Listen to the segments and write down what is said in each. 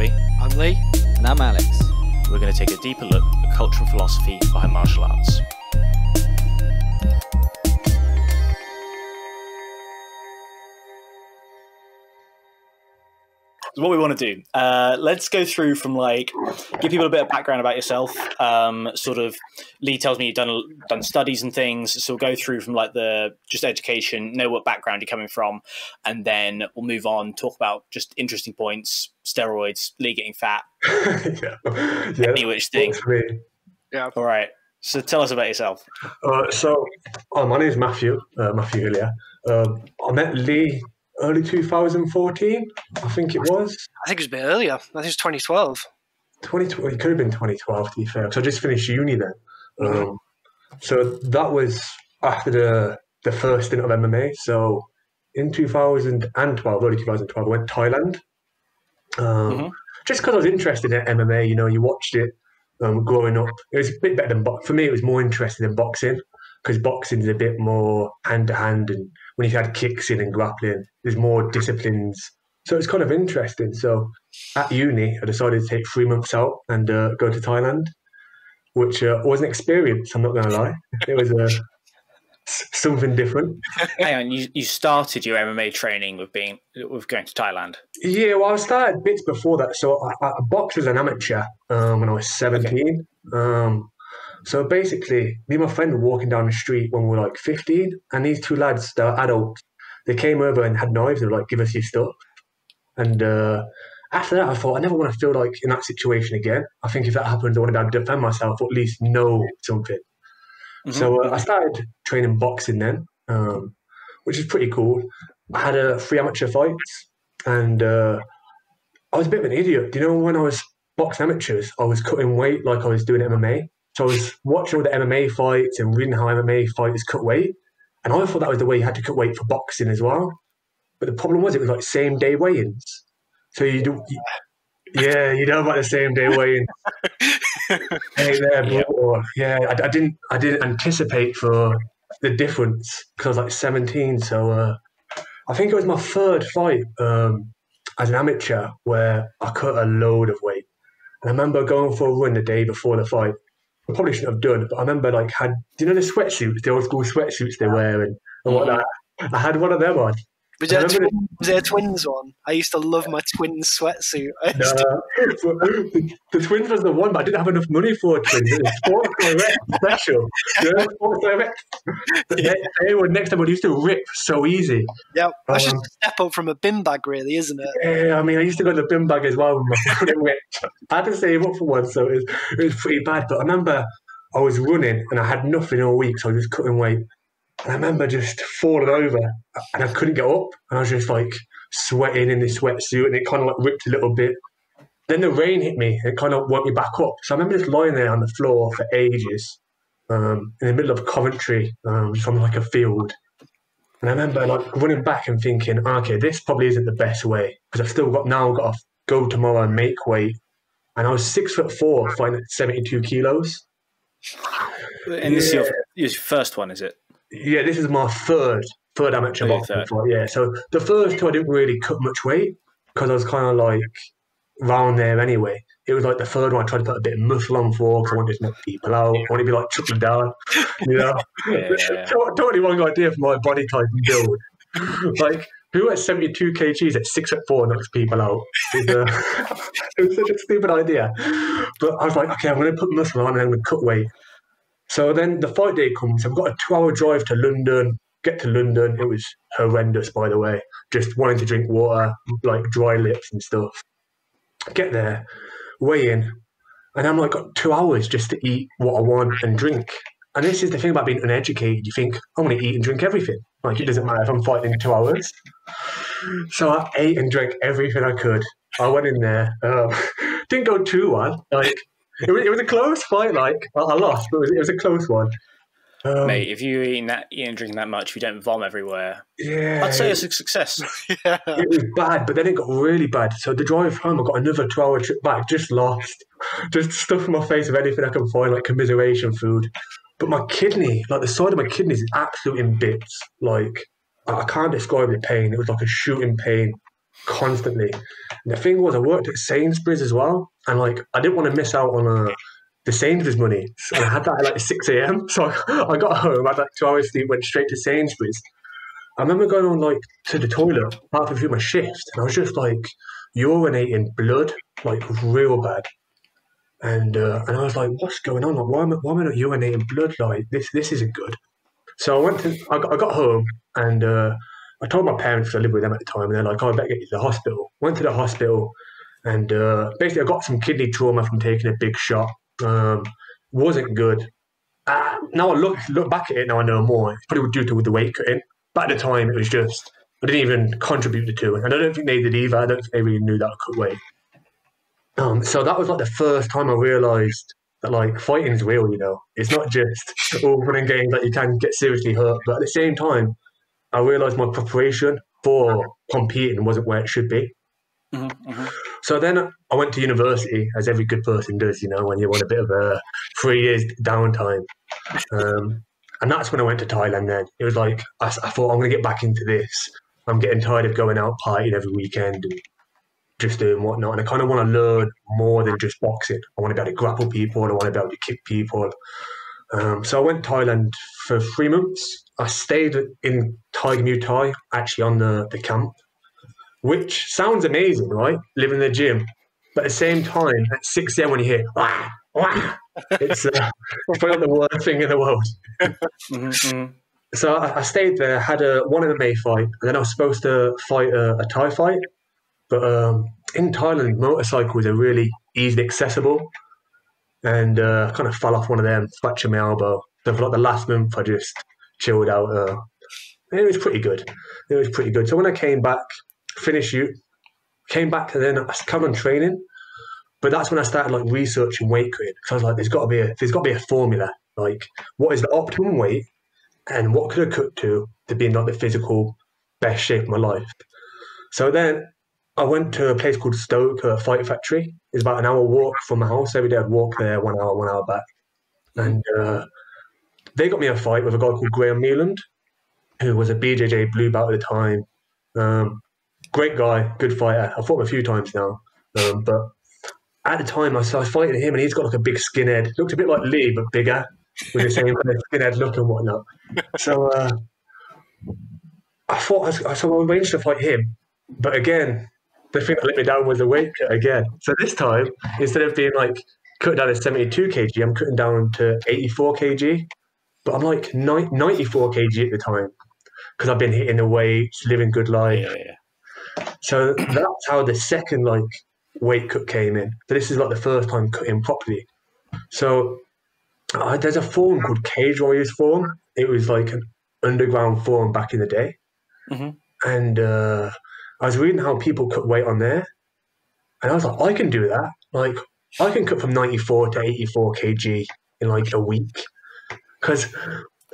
Robbie. I'm Lee. And I'm Alex. We're going to take a deeper look at culture and philosophy behind martial arts. So what we want to do, let's go through from give people a bit of background about yourself. Lee tells me you've done studies and things, so we'll go through from the just education, know what background you're coming from, and then we'll move on, talk about just interesting points, steroids, Lee getting fat, any which thing. Yeah. All right. So tell us about yourself. My name is Matthew Hillier. I met Lee early 2014, I think it was. I think it was a bit earlier. I think it was 2012. 2012, it could have been 2012 to be fair, because I just finished uni then. So that was after the first stint of MMA. So in 2012, early 2012, I went to Thailand. Just because I was interested in MMA, you watched it growing up. It was a bit better than for me. It was more interested in boxing, because boxing is a bit more hand to hand, and when you had kicks in and grappling, there's more disciplines. So it's kind of interesting. So at uni, I decided to take 3 months out and go to Thailand, which was an experience. I'm not going to lie. It was something different. Hang on, you started your MMA training with going to Thailand? Yeah, well, I started bits before that. So I boxed as an amateur when I was 17. Okay. So basically, me and my friend were walking down the street when we were 15, and these two lads, they're adults, they came over and had knives. They were like, "Give us your stuff." And after that, I thought, I never want to feel in that situation again. I think if that happens, I want to be able to defend myself, or at least know something. Mm-hmm. So I started training boxing then, which is pretty cool. I had 3 amateur fights, and I was a bit of an idiot. When I was boxing amateurs, I was cutting weight like I was doing MMA. So I was watching all the MMA fights and reading how MMA fighters cut weight. And I thought that was the way you had to cut weight for boxing as well. But the problem was it was same day weigh-ins. So you know about the same day weigh-ins. I didn't anticipate for the difference because I was 17. So I think it was my 3rd fight as an amateur where I cut a load of weight. And I remember going for a run the day before the fight. I probably shouldn't have done, but I remember the sweatsuits, the old school sweatsuits they wear and whatnot. I had one of them on. Was there a twins one? I used to love my twins sweatsuit. The twins was the one, but I didn't have enough money for a twins. It was Sports Direct special. Sports Direct. Next time I used to rip so easy. Yeah, that's just a step up from a bin bag, really, isn't it? Yeah, I used to go to the bin bag as well. I had to save up for one, so it was pretty bad. But I remember I was running and I had nothing all week, so I was just cutting weight. And I remember just falling over and I couldn't get up. And I was just sweating in this sweatsuit, and it kind of ripped a little bit. Then the rain hit me and it kind of woke me back up. So I remember just lying there on the floor for ages in the middle of Coventry, just on a field. And I remember running back and thinking, okay, this probably isn't the best way, because I've still got to go tomorrow and make weight. And I was 6'4", fighting at 72 kilos. And this is your first one, is it? Yeah, this is my third amateur boxing fight. Yeah, so the first 2 I didn't really cut much weight because I was kind of round there anyway. It was the 3rd one I tried to put a bit of muscle on for because I wanted to knock people out. I wanted to be Chuck down, Totally wrong idea for my body type and build. Who at 72 kgs at 6'4" knocks people out? It was such a stupid idea. But I was okay, I'm going to put muscle on and I'm going to cut weight. So then the fight day comes. I've got a 2-hour drive to London. Get to London. It was horrendous, by the way. Just wanting to drink water, dry lips and stuff. Get there, weigh in, and I'm got 2 hours just to eat what I want and drink. And this is the thing about being uneducated. You think, I'm going to eat and drink everything. It doesn't matter if I'm fighting in 2 hours. So I ate and drank everything I could. I went in there. Didn't go too well. It was a close fight. I lost, but it was a close one. Mate, if you're eating and drinking that much, you don't vomit everywhere. Yeah, I'd say it's a success. Yeah. It was bad, but then it got really bad. So the drive home, I got another 2-hour trip back, just lost, just stuffing my face with anything I can find, commiseration food. But my kidney, the side of my kidneys is absolutely in bits. I can't describe the pain. It was like a shooting pain. constantly. And the thing was, I worked at Sainsbury's as well, and like I didn't want to miss out on the Sainsbury's money, and I had that at like 6 a.m. So I got home, I had like 2 hours sleep, went straight to Sainsbury's. I remember going on like to the toilet halfway through my shift, and I was just like urinating blood, like real bad. And I was like, what's going on? Like, why am I not urinating blood? Like this isn't good. So I got home, and I told my parents, 'cause I lived with them at the time, and they're like, oh, I better get you to the hospital. Went to the hospital, and basically I got some kidney trauma from taking a big shot. Wasn't good. Now I look back at it, now I know more. It's probably due to the weight cutting. But at the time, it was just, I didn't even contribute to it. And I don't think they did either. I don't think they really knew that I could weight. So that was like the first time I realised that like fighting is real, you know. It's not just all fun and games that you can get seriously hurt. But at the same time, I realised my preparation for competing wasn't where it should be. Mm-hmm, mm-hmm. So then I went to university, as every good person does, you know, when you want a bit of a 3 years downtime. And that's when I went to Thailand then. It was like, I thought, I'm going to get back into this. I'm getting tired of going out partying every weekend and just doing whatnot. And I kind of want to learn more than just boxing. I want to be able to grapple people. I want to be able to kick people. So I went to Thailand for 3 months. I stayed in Thai Muay Thai, actually on the camp, which sounds amazing, right? Living in the gym. But at the same time, at 6 a.m. when you hear, wah, wah, it's probably not the worst thing in the world. Mm-hmm. So I stayed there, had a 1 MMA fight, and then I was supposed to fight a Thai fight. But in Thailand, motorcycles are really easily accessible. And kind of fell off one of them, fractured my elbow. So for like the last month, I just chilled out. It was pretty good. So when I came back, finished you, came back, and then I carried on training. But that's when I started like researching weight cutting. So I was like, there's got to be a formula. Like, what is the optimum weight, and what could I cut to be in like the physical best shape of my life? So then I went to a place called Stoke Fight Factory. It's about an hour walk from my house. Every day I'd walk there 1 hour, 1 hour back. And they got me a fight with a guy called Graham Mealand, who was a BJJ blue belt at the time. Great guy, good fighter. I've fought him a few times now. But at the time, I was fighting him, and he's got like a big skinhead. Looked a bit like Lee, but bigger, with the same kind of skinhead look and whatnot. So I arranged to fight him. But again, the thing that let me down was the weight cut again. So this time, instead of being like cut down to 72 kg, I'm cutting down to 84 kg. But I'm like 94 kg at the time, because I've been hitting the weights, living good life. Yeah. So that's how the second like weight cut came in. So this is like the first time cutting properly. So there's a forum called Cage Warriors Forum. It was like an underground forum back in the day. Mm-hmm. And I was reading how people cut weight on there. And I was like, I can do that. Like, I can cut from 94 to 84 kg in like a week. Because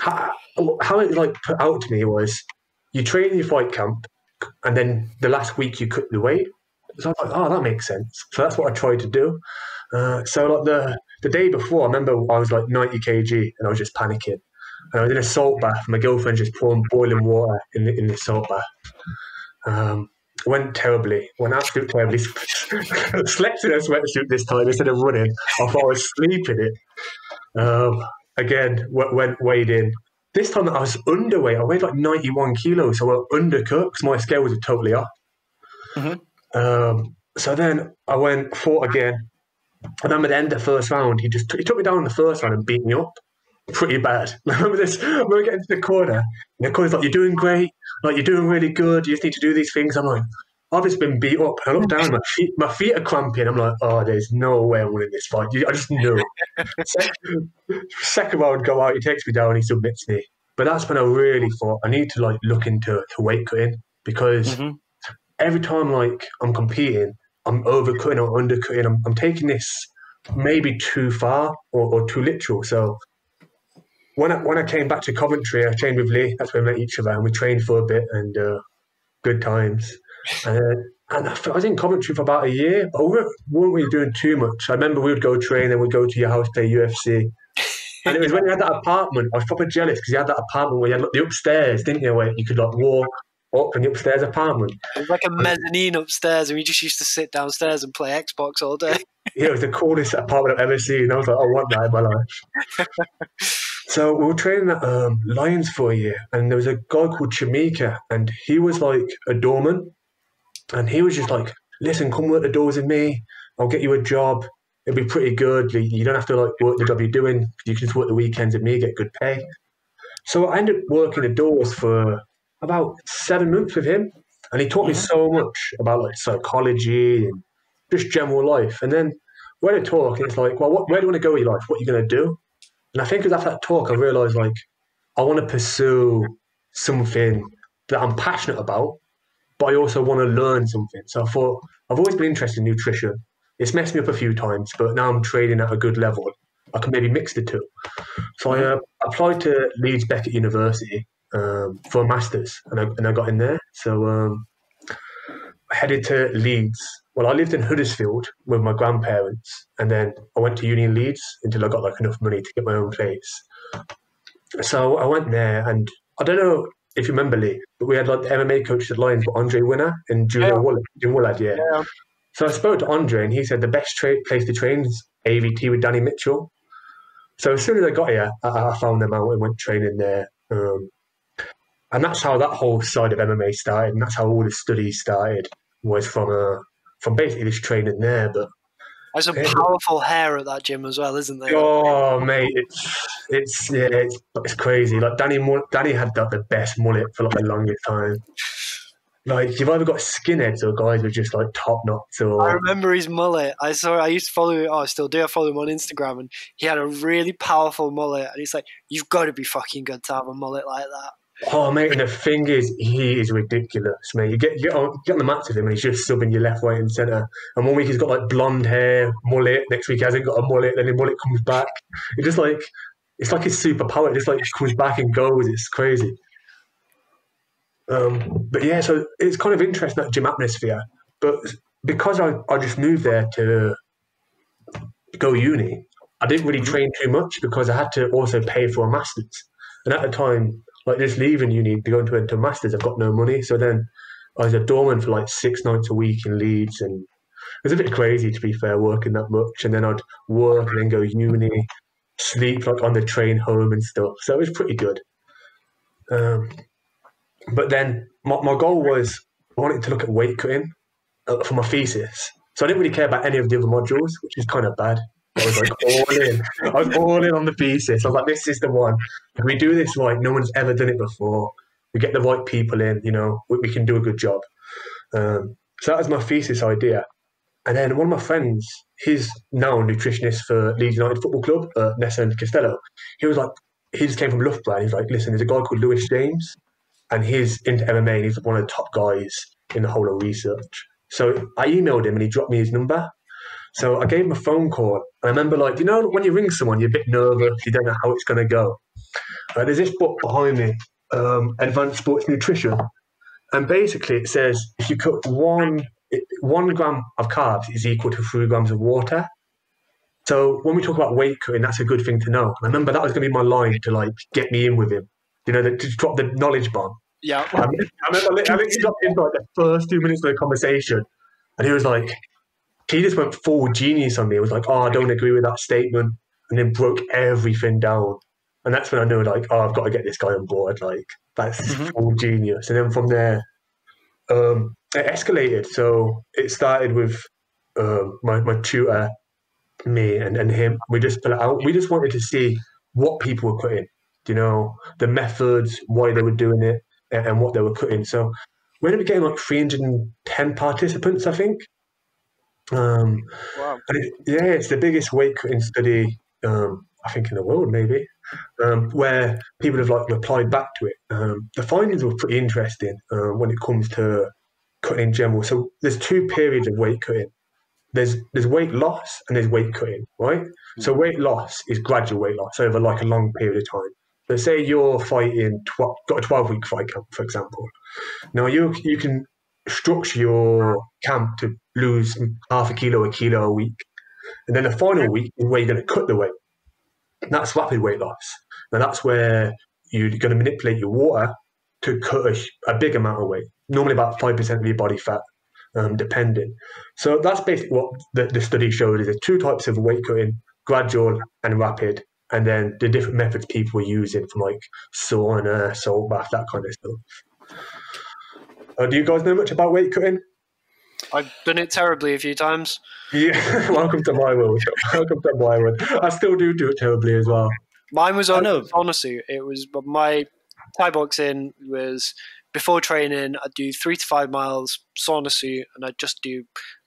how it like put out to me was, you train in your fight camp, and then the last week you cut the weight. So I was like, oh, that makes sense. So that's what I tried to do. So like the day before, I remember I was like 90 kg and I was just panicking. And I was in a salt bath. My girlfriend just pouring boiling water in the salt bath. Went absolutely terribly. Slept in a sweatsuit this time instead of running. I thought I was sleeping it. Again, weighed in. This time I was underweight. I weighed like 91 kilos, so I undercut because my scales were totally off. Mm-hmm. So then I fought again. And then at the end of the first round, he took me down in the first round and beat me up pretty bad. I remember this, when we get into the corner, and the corner's like, you're doing great, like you're doing really good, you just need to do these things. I'm like, I've just been beat up. And I look down, my feet are cramping. I'm like, oh, there's no way I'm winning this fight. I just knew. Second round go out, he takes me down, he submits me. But that's when I really thought I need to like look into weight cutting, because every time like I'm competing, I'm overcutting or undercutting. I'm taking this maybe too far or too literal. So when I came back to Coventry, I trained with Lee. That's where we met each other, and we trained for a bit, and good times. And I was in Coventry for about a year, but we weren't really doing too much. I remember we would go train, then we'd go to your house, play UFC. And it was when you had that apartment, I was proper jealous because you had that apartment where you had like, the upstairs, didn't you, where you could like walk up in the upstairs apartment. It was like a mezzanine upstairs, and we just used to sit downstairs and play Xbox all day. Yeah, it was the coolest apartment I've ever seen. I was like, I want that in my life. So we were training at Lions for a year, and there was a guy called Chamika, and he was like a doorman, and he was just like, listen, come work the doors with me. I'll get you a job. It'll be pretty good. You don't have to like work the job you're doing. You can just work the weekends with me, get good pay. So I ended up working the doors for about 7 months with him, and he taught me so much about like psychology and just general life. And then we had a talk, and it's like, well, where do you want to go with your life? What are you going to do? And I think it was after that talk, I realised like I want to pursue something that I'm passionate about, but I also want to learn something. So I thought, I've always been interested in nutrition. It's messed me up a few times, but now I'm training at a good level. I can maybe mix the two. So I applied to Leeds Beckett University for a master's, and I got in there. So I headed to Leeds. Well, I lived in Huddersfield with my grandparents, and then I went to uni in Leeds until I got like enough money to get my own place. So I went there, and I don't know if you remember, Lee, but we had like the MMA coach at Lions, Andre Winner and Julian Woolard, yeah. So I spoke to Andre, and he said the best place to train is AVT with Danny Mitchell. So as soon as I got here, I found them out and went training there. And that's how that whole side of MMA started, and that's how all the studies started, was from basically this training there. But there's some powerful hair at that gym as well, isn't there? Oh, mate, it's crazy. Like Danny had the best mullet for like the longest time. Like you've either got skinheads or guys with just like top knots. Or I remember his mullet. I used to follow. Oh, I still do. I follow him on Instagram, and he had a really powerful mullet. And he's like, "You've got to be fucking good to have a mullet like that." Oh, mate, and the thing is, he is ridiculous, mate. You get on the mats with him, and he's just subbing you left, right, and centre. And 1 week he's got like blonde hair, mullet. Next week he hasn't got a mullet. Then the mullet comes back. It's like his superpower. It just like comes back and goes. It's crazy. But yeah, so it's kind of interesting, that gym atmosphere. But because I just moved there to go uni, I didn't really train too much because I had to also pay for a master's. And at the time, like just leaving uni to go into a master's, I've got no money. So then I was a doorman for like 6 nights a week in Leeds, and it was a bit crazy, to be fair, working that much. And then I'd work and then go uni, sleep like on the train home and stuff. So it was pretty good. But then my goal was I wanted to look at weight cutting for my thesis. So I didn't really care about any of the other modules, which is kind of bad. I was like all in. I was all in on the thesis. I was like, this is the one. If we do this right, no one's ever done it before. We get the right people in, we can do a good job. So that was my thesis idea. And then one of my friends, he's now a nutritionist for Leeds United Football Club, Nessa and Costello. He just came from Loughborough. He's like, listen, there's a guy called Lewis James, and he's into MMA, and he's one of the top guys in the whole of research. So I emailed him, and he dropped me his number. So I gave him a phone call. And I remember, like, when you ring someone, you're a bit nervous. You don't know how it's going to go. There's this book behind me, Advanced Sports Nutrition. And basically it says if you cut 1 gram of carbs is equal to 3 grams of water. So when we talk about weight cutting, that's a good thing to know. And I remember that was going to be my line to, like, get me in with him. To drop the knowledge bomb. Yeah. I think he got in like the first 2 minutes of the conversation. And he was like, he just went full genius on me. It was like, I don't agree with that statement, and then broke everything down. And that's when I knew, like, I've got to get this guy on board. Like, that's full genius. And then from there, it escalated. So it started with my tutor, me, and him. We just put it out. We just wanted to see what people were cutting, the methods, why they were doing it, and what they were cutting. So we ended up getting like 310 participants, I think. Wow. And it's the biggest weight cutting study, I think, in the world, maybe, where people have like replied back to it. The findings were pretty interesting when it comes to cutting in general. So there's 2 periods of weight cutting. There's weight loss and there's weight cutting, right? Mm-hmm. So weight loss is gradual weight loss over like a long period of time. So say you're fighting, got a 12-week fight camp, for example. Now you can structure your camp to lose half a kilo a week. And then the final week is where you're going to cut the weight. And that's rapid weight loss. Now that's where you're going to manipulate your water to cut a big amount of weight, normally about 5% of your body fat, depending. So that's basically what the study showed, is there's two types of weight cutting, gradual and rapid, and then the different methods people were using, from like sauna, salt bath, that kind of stuff. Do you guys know much about weight cutting? I've done it terribly a few times. Yeah, welcome to my world. Welcome to my world. I still do it terribly as well. Mine was honestly, it was my Thai boxing was before training. I'd do 3 to 5 miles sauna suit, and I'd just do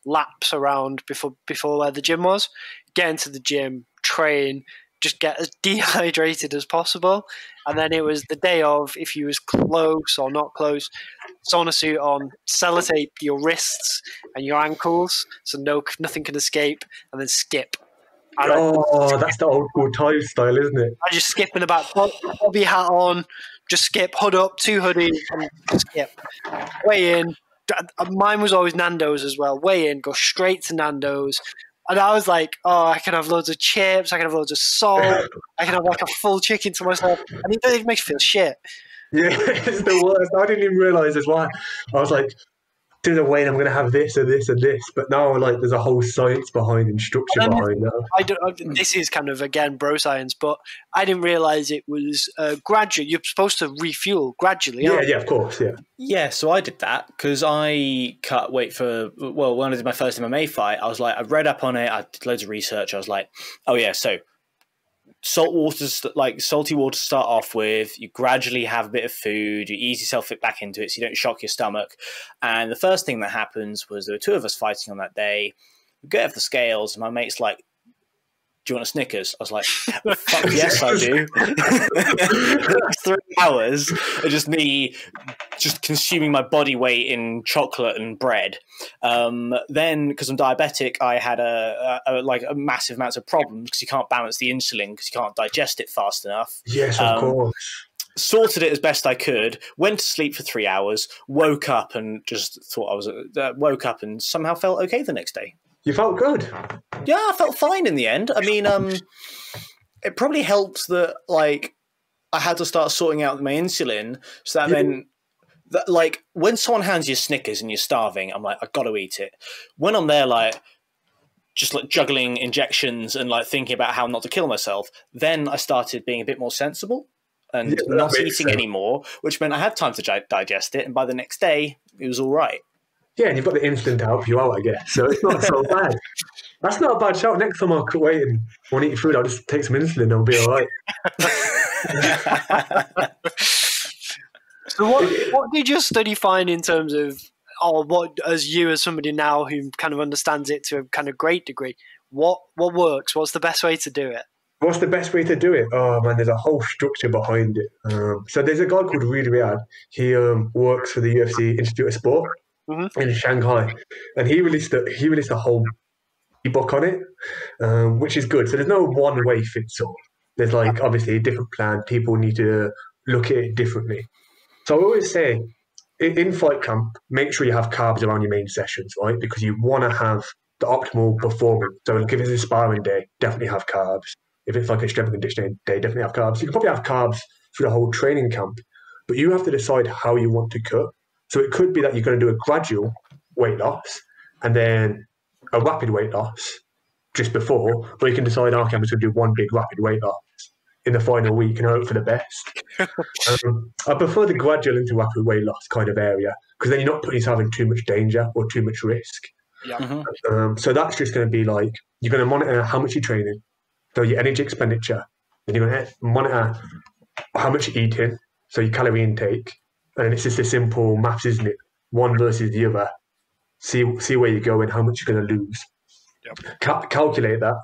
laps around before where the gym was. Get into the gym, train, just get as dehydrated as possible, and then it was the day of, if you was close or not close, sauna suit on, sellotape your wrists and your ankles so nothing can escape, and then skip. That's the old school Thai style, isn't it? I just skip in about bobby hat on, just skip, hood up, 2 hoodies, and skip. Weigh in. Mine was always Nando's as well. Weigh in, go straight to Nando's. And I was like, I can have loads of chips, I can have loads of salt, I can have like a full chicken to myself. And it makes you feel shit. Yeah, it's the worst. I didn't even realise as well. I was like, to the weight, I'm going to have this and this and this. But now, like, there's a whole science behind and structure behind that. This is kind of, again, bro science, but I didn't realise it was gradual. You're supposed to refuel gradually. Yeah, of course, yeah. Yeah, so I did that because I cut weight when I did my first MMA fight, I was like, I read up on it, I did loads of research. I was like, oh yeah, so salty water to start off with, you gradually have a bit of food, you ease yourself back into it so you don't shock your stomach. And the first thing that happens was there were 2 of us fighting on that day. We get off the scales, and my mate's like, do you want a Snickers? I was like, fuck yes, I do. 3 hours of just me just consuming my body weight in chocolate and bread. Then, because I'm diabetic, I had a massive amounts of problems because you can't balance the insulin because you can't digest it fast enough. Yes, of course. Sorted it as best I could, went to sleep for 3 hours, woke up and just thought woke up and somehow felt okay the next day. You felt good? Yeah, I felt fine in the end. I mean, it probably helped that, like, I had to start sorting out my insulin so that then, like, when someone hands you Snickers and you're starving, I'm like, I've got to eat it. When I'm there, like, just like juggling injections and like thinking about how not to kill myself, then I started being a bit more sensible and not eating anymore, which meant I had time to digest it. And by the next day, it was all right. Yeah, and you've got the insulin to help you out, I guess. So it's not so bad. That's not a bad shout. Next time I'll quit wait and want to eat food, I'll just take some insulin and I'll be all right. So what did your study find in terms of, as somebody now who kind of understands it to a kind of great degree, what works? What's the best way to do it? What's the best way to do it? Oh man, there's a whole structure behind it. So there's a guy called Riyadh. He works for the UFC Institute of Sport in Shanghai, and he released a whole ebook on it, which is good. So there's no one way fits all. There's like obviously a different plan. People need to look at it differently. So I always say, in fight camp, make sure you have carbs around your main sessions, right? Because you want to have the optimal performance. So if it's a sparring day, definitely have carbs. If it's like a strength and conditioning day, definitely have carbs. You can probably have carbs through the whole training camp, but you have to decide how you want to cut. So it could be that you're going to do a gradual weight loss and then a rapid weight loss just before, or you can decide, okay, I'm just going to do one big rapid weight loss in the final week and hope for the best. I prefer the gradual into rapid weight loss kind of area because then you're not putting yourself in too much danger or too much risk. Yeah. So that's just going to be like, you're going to monitor how much you're training, so your energy expenditure, then you're going to monitor how much you're eating, so your calorie intake, and then it's just a simple maths, isn't it? One versus the other. See where you go and how much you're going to lose. Yep. Calculate that,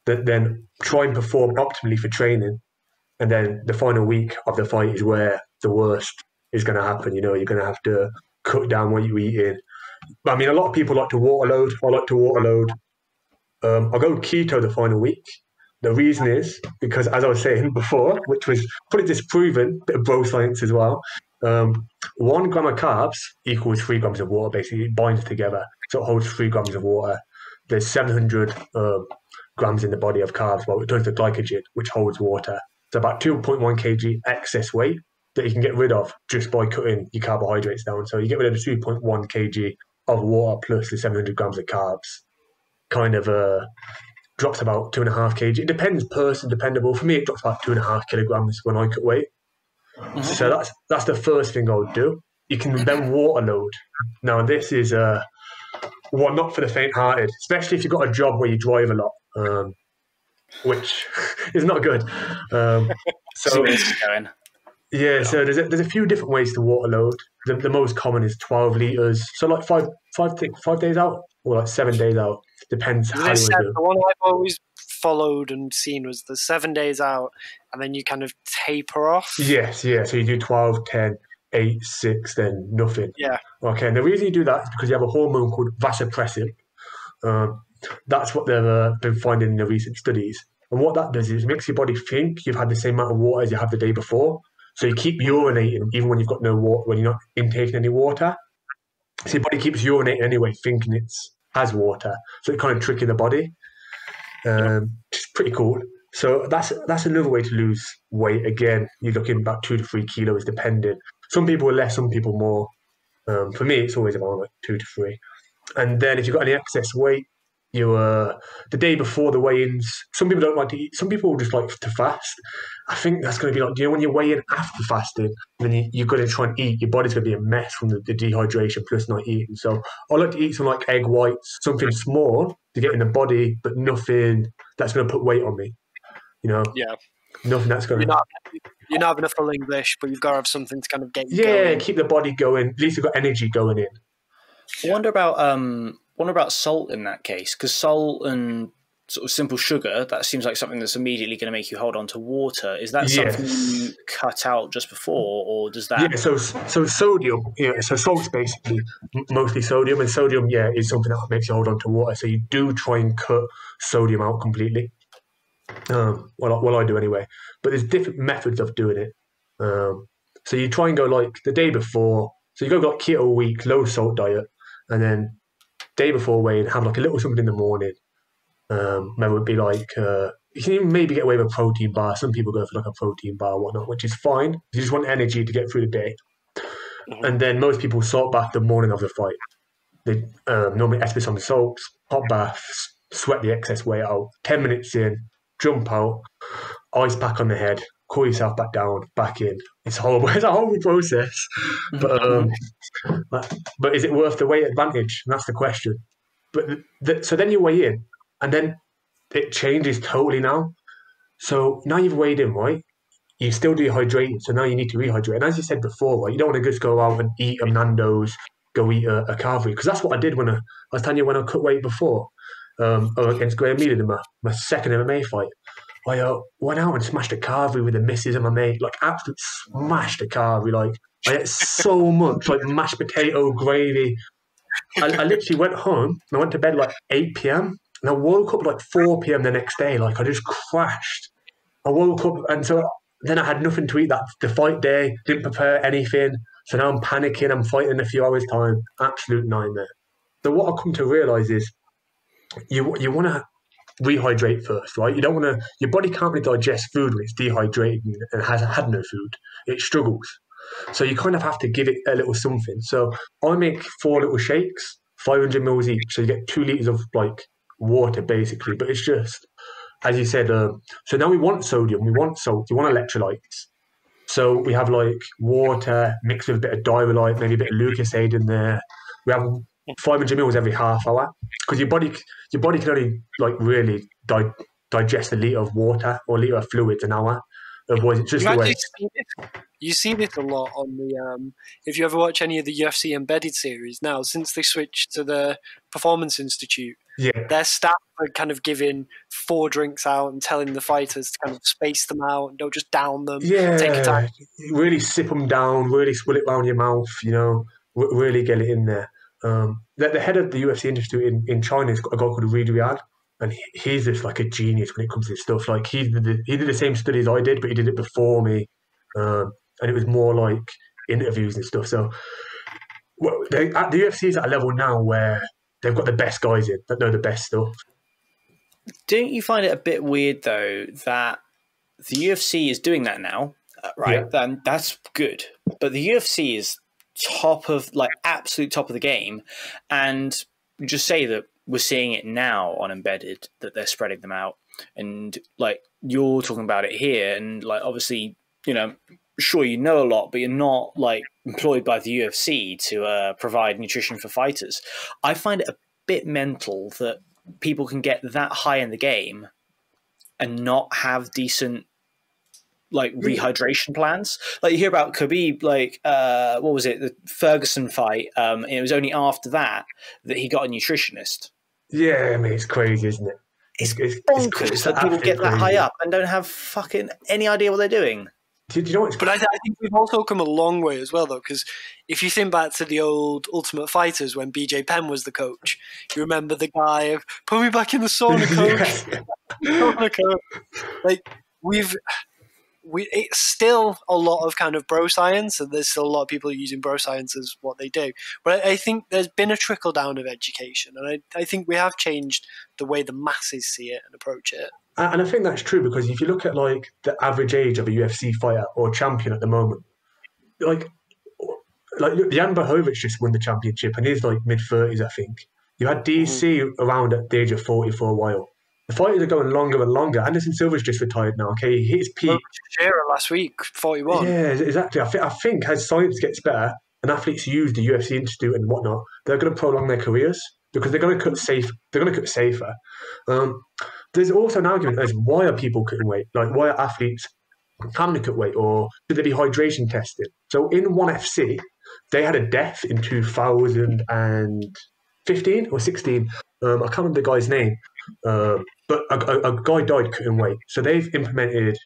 then try and perform optimally for training, and then the final week of the fight is where the worst is going to happen. You know, you're going to have to cut down what you're eating. I mean, a lot of people like to water load. I like to water load. I'll go keto the final week. The reason is because, as I was saying before, which was pretty disproven, bit of bro science as well, 1 gram of carbs equals 3 grams of water, basically. It binds together, so it holds 3 grams of water. There's 700 grams in the body of carbs, well, it turns to glycogen, which holds water. So about 2.1 kg excess weight that you can get rid of just by cutting your carbohydrates down. So you get rid of the 2.1 kg of water plus the 700 grams of carbs. Kind of drops about 2.5 kg. It depends person dependable. For me, it drops about 2.5 kilograms when I cut weight. Mm-hmm. So that's the first thing I would do. You can then water load. Now this is not for the faint-hearted, especially if you've got a job where you drive a lot, which is not good. So there's a few different ways to water load. The most common is 12 liters. So like five days out or like 7 days out. Depends how you do it. The one I've always followed and seen was the 7 days out, and then you kind of taper off. Yes, yeah. So you do 12, 10, 8, 6, then nothing. Yeah. Okay, and the reason you do that is because you have a hormone called vasopressin. That's what they've been finding in the recent studies. And what that does is it makes your body think you've had the same amount of water as you have the day before. So you keep urinating even when you've got no water, when you're not intaking any water. So your body keeps urinating anyway, thinking it has water. So it's kind of tricking the body. It's pretty cool. So that's another way to lose weight. Again, you're looking about 2 to 3 kilos, depending. Some people are less, some people more. For me, it's always about like 2 to 3. And then if you've got any excess weight, the day before the weigh-ins, some people don't like to eat. Some people just like to fast. I think that's going to be like, when you're weighing after fasting, then you're going to try and eat. Your body's going to be a mess from the dehydration plus not eating. So I like to eat some like egg whites, something small to get in the body, but nothing that's going to put weight on me. Yeah. Nothing that's going to... You're not having a full English, but you've got to have something to kind of get you going. Yeah, keep the body going. At least you've got energy going in. I wonder about salt in that case, because salt and sort of simple sugar, that seems like something that's immediately going to make you hold on to water. Is that something you cut out just before, or does that... Yeah, so sodium, so salt's basically mostly sodium, and sodium, is something that makes you hold on to water. So you do try and cut sodium out completely. Well, I do anyway. But there's different methods of doing it. So you try and go like the day before. So you go like keto week, low salt diet, and then day before weigh-in, have like a little something in the morning. Maybe it would be like you can even maybe get away with a protein bar. Some people go for like a protein bar or whatnot, which is fine. You just want energy to get through the day. Mm-hmm. And then most people salt bath the morning of the fight. They normally Epsom salts, hot baths, sweat the excess weight out. 10 minutes in, jump out, ice pack on the head, cool yourself back down, back in. It's horrible. It's a horrible process. But is it worth the weight advantage? And that's the question. But so then you weigh in, and then it changes totally now. So now you've weighed in, right? You still dehydrated, so now you need to rehydrate. And as you said before, right, you don't want to just go out and eat a Nando's, go eat a carvery, because that's what I did when I was telling you when I cut weight before. Against Graham Mead in my second MMA fight. I went out and smashed a carvery with the missus and my mate, like absolutely smashed a carvery. Like I ate so much, like mashed potato, gravy. I literally went home and I went to bed like 8 p.m. and I woke up like 4 p.m. the next day. Like I just crashed. I woke up and so then I had nothing to eat the fight day, didn't prepare anything. So now I'm panicking, I'm fighting in a few hours' time. Absolute nightmare. So what I've come to realise is you want to rehydrate first, right? You don't want to. Your body can't really digest food when it's dehydrated and has had no food. It struggles, so you kind of have to give it a little something. So I make 4 little shakes, 500 mils each, so you get 2 liters of like water basically. But it's just as you said. So now we want sodium, we want salt, we want electrolytes. So we have like water mixed with a bit of dialyte, maybe a bit of Lucasade in there. We have 500 mils every half hour because your body can only like really digest a litre of water or a litre of fluids an hour. Otherwise, it's just a waste. You see this a lot on the if you ever watch any of the UFC embedded series now, since they switched to the Performance Institute, their staff are kind of giving 4 drinks out and telling the fighters to kind of space them out and don't just down them. Take your time. Really sip them down, really swill it around your mouth, really get it in there. The head of the UFC Institute in China is a guy called Reid Riyadh, and he's just like a genius when it comes to this stuff. Like he did the same studies I did, but he did it before me, and it was more like interviews and stuff. So the UFC is at a level now where they've got the best guys in that know the best stuff. Don't you find it a bit weird though that the UFC is doing that now? right? Then that's good. But the UFC is absolute top of the game, and just say that we're seeing it now on Embedded, that they're spreading them out, and like you're talking about it here, and like obviously, sure you know a lot, but you're not like employed by the UFC to provide nutrition for fighters. I find it a bit mental that people can get that high in the game and not have decent like rehydration plans. Like you hear about Khabib, like what was it, the Ferguson fight? And it was only after that he got a nutritionist. Yeah, I mean it's crazy, isn't it? It's bonkers that people get that high up and don't have fucking any idea what they're doing. Do you know what's... But I think we've also come a long way as well, though, because if you think back to the old Ultimate Fighters when BJ Penn was the coach, you remember the guy of, put me back in the sauna, coach. Sauna, coach. Like, it's still a lot of kind of bro science, and there's still a lot of people using bro science as what they do. But I think there's been a trickle down of education, and I think we have changed the way the masses see it and approach it. And I think that's true, because if you look at like the average age of a UFC fighter or champion at the moment, like Jan Blachowicz just won the championship and he's like mid-30s, I think. You had DC around at the age of 40 for a while. The fighters are going longer and longer. Anderson Silva's just retired now. Okay, he hit his peak. Shearer last week, 41. Yeah, exactly. I think as science gets better and athletes use the UFC Institute and whatnot, they're going to prolong their careers because they're going to cut safe. They're going to cut safer. There's also an argument as why are people cutting weight? Like, why are athletes having to cut weight, or should they be hydration tested? So in ONE FC, they had a death in 2015 or 16. I can't remember the guy's name, but a guy died cutting weight. So they've implemented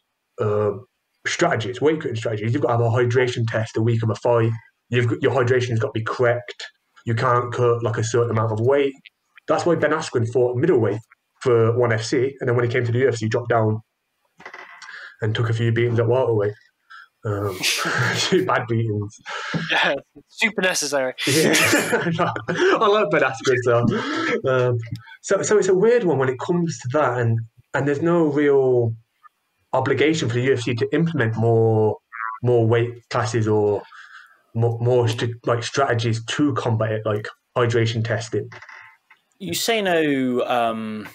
strategies, weight cutting strategies. You've got to have a hydration test a week of a fight. Your hydration's got to be correct. You can't cut like a certain amount of weight. That's why Ben Askren fought middleweight for ONE FC, and then when he came to the UFC, dropped down and took a few beatings at welterweight. Two bad beatings. Yeah, super necessary. Yeah, I like Ben Askren, so it's a weird one when it comes to that, and there's no real obligation for the UFC to implement more weight classes or more strategies to combat it, like hydration testing. You say no.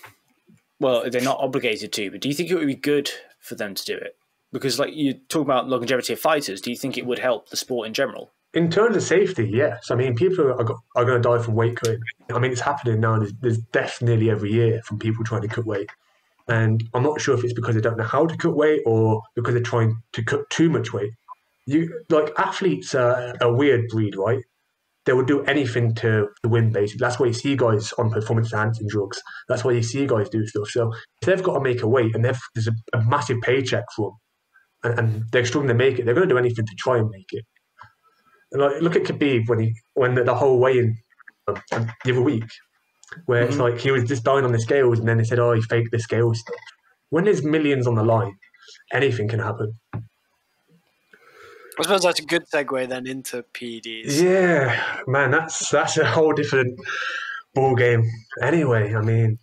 Well, they're not obligated to, but do you think it would be good for them to do it? Because, like, you talk about longevity of fighters, do you think it would help the sport in general? In terms of safety, yes. I mean, people are going to die from weight cutting. I mean, it's happening now. There's deaths nearly every year from people trying to cut weight. And I'm not sure if it's because they don't know how to cut weight or because they're trying to cut too much weight. Athletes are a weird breed, right? They would do anything to win, basically. That's why you see guys on performance-enhancing drugs. That's why you see guys do stuff. So if they've got to make a weight and there's a massive paycheck for them and they're struggling to make it, they're going to do anything to try and make it. And look at Khabib when the whole weigh-in the other week, where it's like he was just dying on the scales and then they said, oh, he faked the scales stuff. When there's millions on the line, anything can happen. I suppose that's a good segue then into PEDs. Yeah, man, that's a whole different ball game. Anyway, I mean,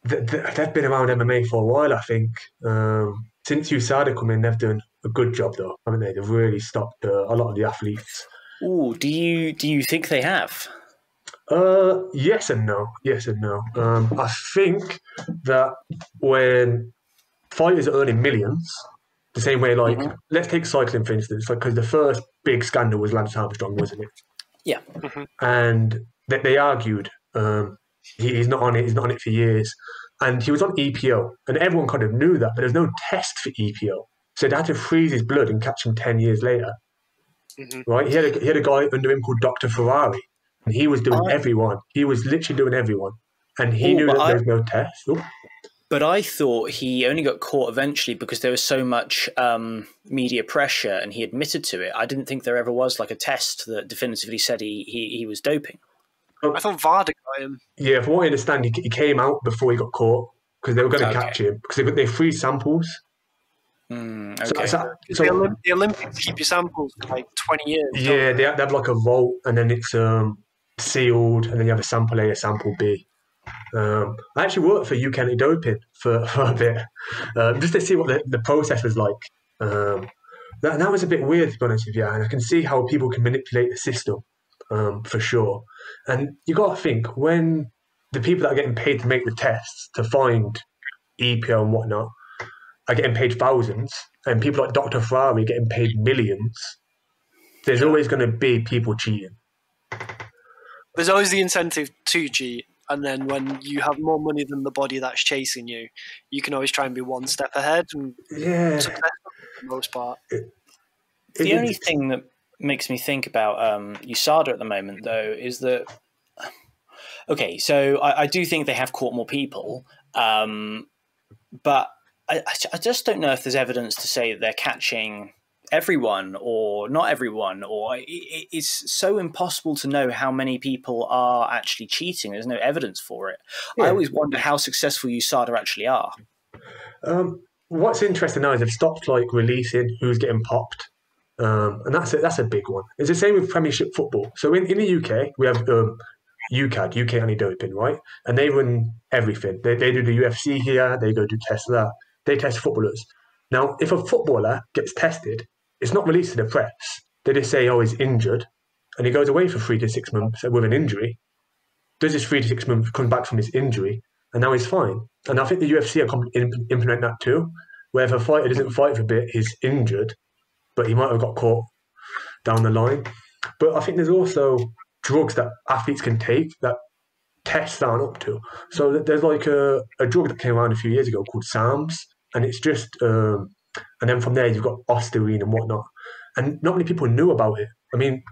they've been around MMA for a while, I think. Since USADA come in, they've done a good job, though, haven't they? They've really stopped a lot of the athletes. Ooh, do you think they have? Yes and no. Yes and no. I think that when fighters are earning millions, the same way, let's take cycling, for instance, because the first big scandal was Lance Armstrong, wasn't it? Yeah. And they argued he's not on it. He's not on it for years. And he was on EPO. And everyone kind of knew that, but there's no test for EPO. So they had to freeze his blood and catch him 10 years later. Right? He had a guy under him called Dr. Ferrari. And he was doing everyone. He was literally doing everyone. And he knew that there was no test. But I thought he only got caught eventually because there was so much media pressure and he admitted to it. I didn't think there ever was like a test that definitively said he was doping. I thought VADA got him. Yeah, from what I understand, he came out before he got caught because they were going to catch him because they freeze samples. Okay. So the Olympics keep your samples for like 20 years. Yeah, they have like a vault and then it's sealed and then you have a sample A, a sample B. I actually worked for UK Anti-Doping for a bit, just to see what the process was like. That was a bit weird, to be honest with you, and I can see how people can manipulate the system, for sure. And you got to think, when the people that are getting paid to make the tests to find EPO and whatnot are getting paid thousands, and people like Dr. Ferrari getting paid millions, there's always going to be people cheating. There's always the incentive to cheat, and then when you have more money than the body that's chasing you, you can always try and be one step ahead. And successful for the most part. The only thing that makes me think about USADA at the moment, though, is that okay, so I do think they have caught more people, but I just don't know if there's evidence to say that they're catching everyone or not everyone, or it's so impossible to know how many people are actually cheating. There's no evidence for it. Yeah. I always wonder how successful USADA actually are. What's interesting now is they've stopped like releasing who's getting popped, and that's a big one. It's the same with Premiership football. So in the UK we have UCAD, UK Anti-Doping, right? And they run everything. They do the UFC here. They go do tests there. They test footballers. Now, if a footballer gets tested, it's not released to the press. They just say, oh, he's injured, and he goes away for 3 to 6 months with an injury, does his 3 to 6 months, comes back from his injury, and now he's fine. And I think the UFC are implementing that too, where if a fighter doesn't fight for a bit, he's injured, but he might have got caught down the line. But I think there's also drugs that athletes can take that tests aren't up to. So there's like a drug that came around a few years ago called SAMS, and it's just... and then from there, you've got Osterine and whatnot. And not many people knew about it. I mean,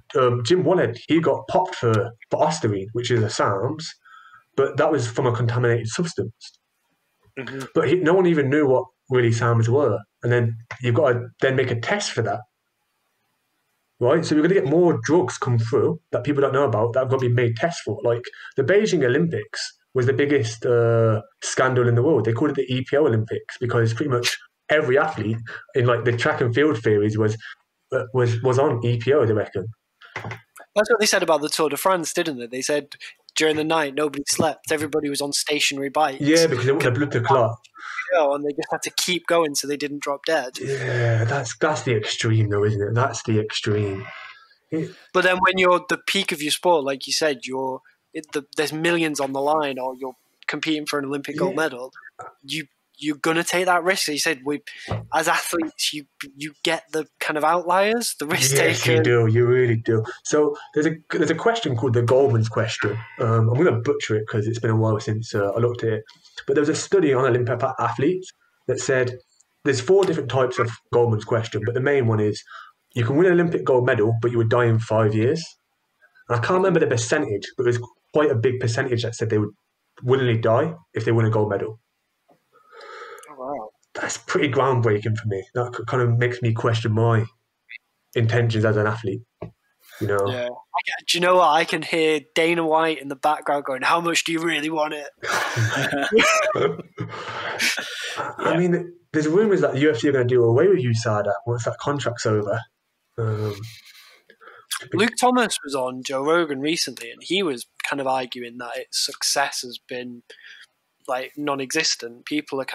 Jim Wallhead, he got popped for Osterine, which is a SARMs, but that was from a contaminated substance. Mm-hmm. But no one even knew what really SARMs were. And then you've got to then make a test for that. Right? So we're going to get more drugs come through that people don't know about that have got to be made tests for. Like the Beijing Olympics was the biggest scandal in the world. They called it the EPO Olympics because pretty much every athlete in like the track and field theories was on EPO, they reckon. That's what they said about the Tour de France, didn't they? They said during the night nobody slept. Everybody was on stationary bikes. Yeah, because they want their blood to clot. And they just had to keep going so they didn't drop dead. Yeah, that's the extreme though, isn't it? That's the extreme. But then when you're the peak of your sport, like you said, there's millions on the line, or you're competing for an Olympic gold medal, you're going to take that risk. So you said, as athletes, you get the kind of outliers, the risk takers. Yes, you do. You really do. So there's a question called the Goldman's question. I'm going to butcher it because it's been a while since I looked at it. But there was a study on Olympic athletes that said there's 4 different types of Goldman's question, but the main one is you can win an Olympic gold medal, but you would die in 5 years. And I can't remember the percentage, but it was quite a big percentage that said they would willingly die if they win a gold medal. Wow. That's pretty groundbreaking for me. That kind of makes me question my intentions as an athlete. You know? Yeah. Do you know what? I can hear Dana White in the background going, "How much do you really want it?" I mean, there's rumours that the UFC are going to do away with USADA once that contract's over. Luke Thomas was on Joe Rogan recently, and he was kind of arguing that its success has been like non-existent. People are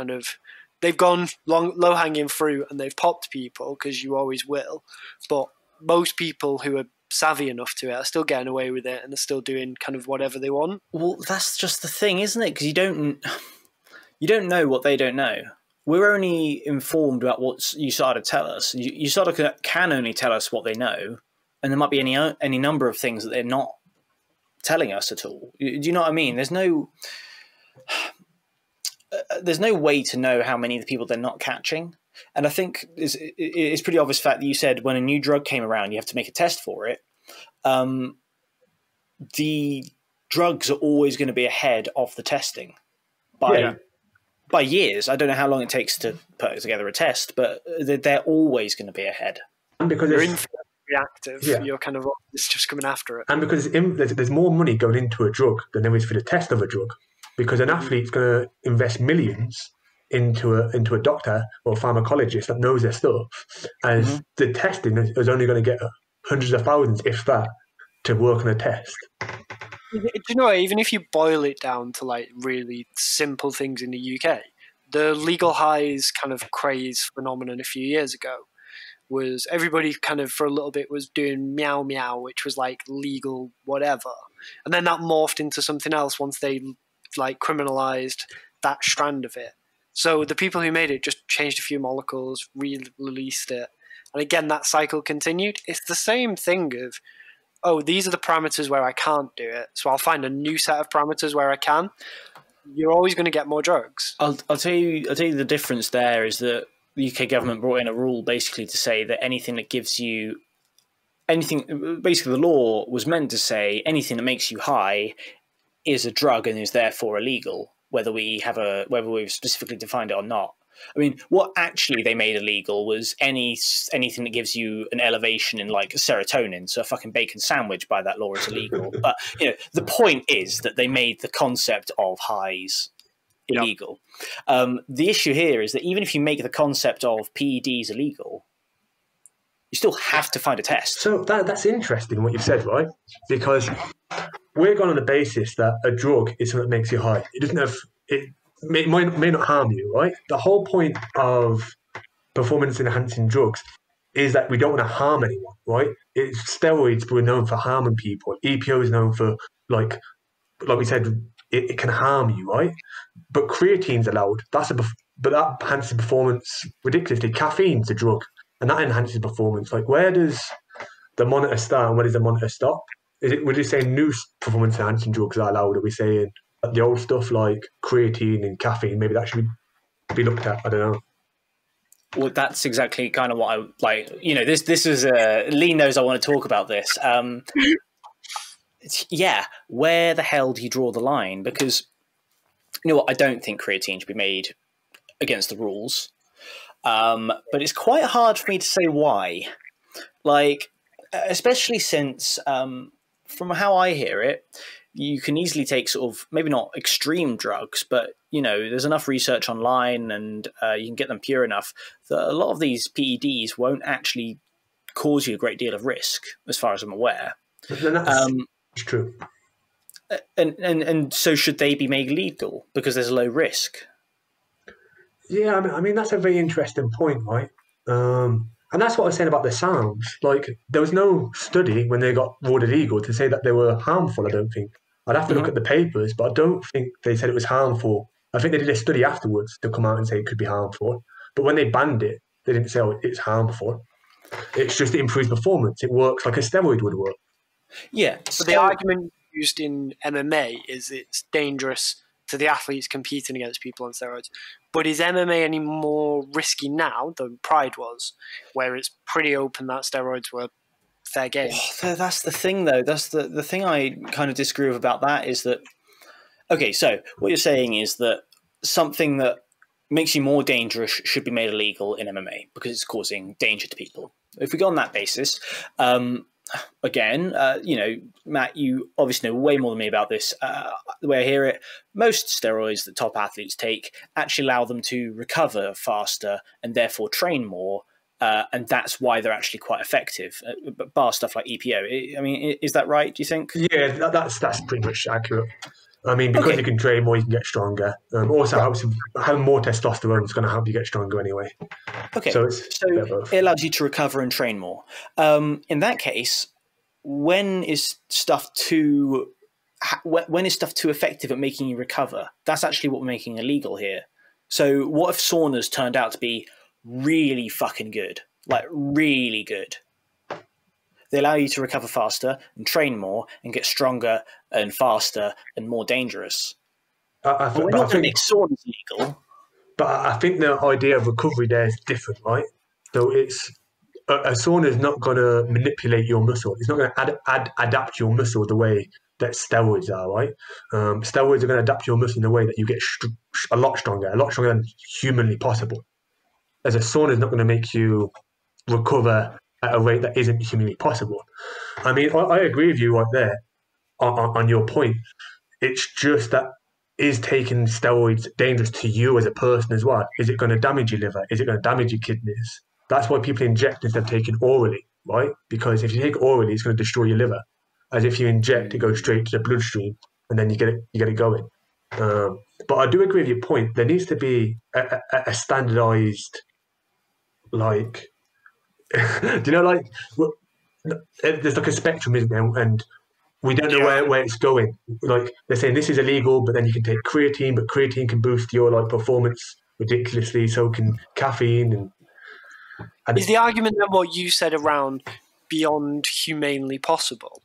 they've gone low-hanging fruit and they've popped people, because you always will. But most people who are savvy enough to it are still getting away with it, and they're still doing kind of whatever they want. Well, that's just the thing, isn't it? Because you don't know what they don't know. We're only informed about what USADA tell us. USADA can only tell us what they know, and there might be any number of things that they're not telling us at all. Do you know what I mean? There's no way to know how many of the people they're not catching. And I think it's pretty obvious fact that you said when a new drug came around, you have to make a test for it. The drugs are always going to be ahead of the testing by years. I don't know how long it takes to put together a test, but they're always going to be ahead. And because you're reactive, you're kind of it's just coming after it. And because there's more money going into a drug than there is for the test of a drug. Because an athlete's going to invest millions into a doctor or a pharmacologist that knows their stuff, and the testing is only going to get hundreds of thousands, if that, to work on a test. Do you know what? Even if you boil it down to like really simple things in the UK, the legal highs kind of craze phenomenon a few years ago, was everybody kind of for a little bit was doing meow meow, which was like legal whatever, and then that morphed into something else once they like criminalized that strand of it. So the people who made it just changed a few molecules, re-released it, and again that cycle continued. It's the same thing of, oh, these are the parameters where I can't do it, so I'll find a new set of parameters where I can. You're always going to get more drugs. I'll tell you the difference there is that the UK government brought in a rule basically to say that anything that gives you anything, basically the law was meant to say anything that makes you high is a drug and is therefore illegal, whether we've specifically defined it or not. I mean, what actually they made illegal was anything that gives you an elevation in like serotonin. So a fucking bacon sandwich by that law is illegal. But the point is that they made the concept of highs illegal. Yep. The issue here is that even if you make the concept of PEDs illegal, you still have to find a test. So that's interesting what you've said, right? Because we're going on the basis that a drug is something that makes you high. It doesn't have it. May not harm you, right? The whole point of performance-enhancing drugs is that we don't want to harm anyone, right? Steroids were known for harming people. EPO is known for, like we said, it can harm you, right? But creatine's allowed. But that enhances performance ridiculously. Caffeine's a drug, and that enhances performance. Like, where does the monitor start and where does the monitor stop? Would you say new performance-enhancing drugs are allowed? Are we saying the old stuff like creatine and caffeine, maybe that should be looked at? I don't know. Well, that's exactly kind of what I like. This is Lee knows I want to talk about this. Where the hell do you draw the line? Because what, I don't think creatine should be made against the rules, but it's quite hard for me to say why. Like, especially since, from how I hear it, you can easily take sort of maybe not extreme drugs, but there's enough research online and you can get them pure enough that a lot of these PEDs won't actually cause you a great deal of risk, as far as I'm aware. That's true. And so should they be made legal because there's a low risk? Yeah, I mean that's a very interesting point, right? And that's what I was saying about the sounds. Like, there was no study when they got ruled illegal to say that they were harmful, I don't think. I'd have to look at the papers, but I don't think they said it was harmful. I think they did a study afterwards to come out and say it could be harmful. But when they banned it, they didn't say, oh, it's harmful. It's just it improves performance. It works like a steroid would work. Yeah. But the argument used in MMA is it's dangerous to the athletes competing against people on steroids. But is MMA any more risky now than Pride was, where it's pretty open that steroids were fair game? That's the thing, though. That's the thing I kind of disagree with about that is that, okay, so what you're saying is that something that makes you more dangerous should be made illegal in MMA because it's causing danger to people. If we go on that basis, again, Matt, you obviously know way more than me about this. The way I hear it, most steroids that top athletes take actually allow them to recover faster and therefore train more. And that's why they're actually quite effective, bar stuff like EPO. I mean, is that right, do you think? Yeah, that's pretty much accurate. I mean, because you can train more, you can get stronger. Also, having more testosterone is going to help you get stronger anyway. Okay, so it allows you to recover and train more. In that case, when is stuff too effective at making you recover? That's actually what we're making illegal here. So what if saunas turned out to be really fucking good, like really good? They allow you to recover faster and train more and get stronger and faster and more dangerous. We're not going to make saunas illegal. But I think the idea of recovery there is different, right? So it's a sauna is not going to manipulate your muscle. It's not going to adapt your muscle the way that steroids are, right? Steroids are going to adapt your muscle in a way that you get a lot stronger than humanly possible. As a sauna is not going to make you recover at a rate that isn't humanly possible. I mean, I agree with you right there on your point. It's just that, is taking steroids dangerous to you as a person as well? Is it going to damage your liver? Is it going to damage your kidneys? That's why people inject instead of taking orally, right? Because if you take orally, it's going to destroy your liver. As if you inject, it goes straight to the bloodstream, and then you get it going. But I do agree with your point. There needs to be a standardized, like, Do you know, like, there's like a spectrum, isn't there? And we don't know where it's going. Like, they're saying this is illegal, but then you can take creatine, but creatine can boost your like performance ridiculously. So can caffeine. And is the argument that what you said around beyond humanely possible?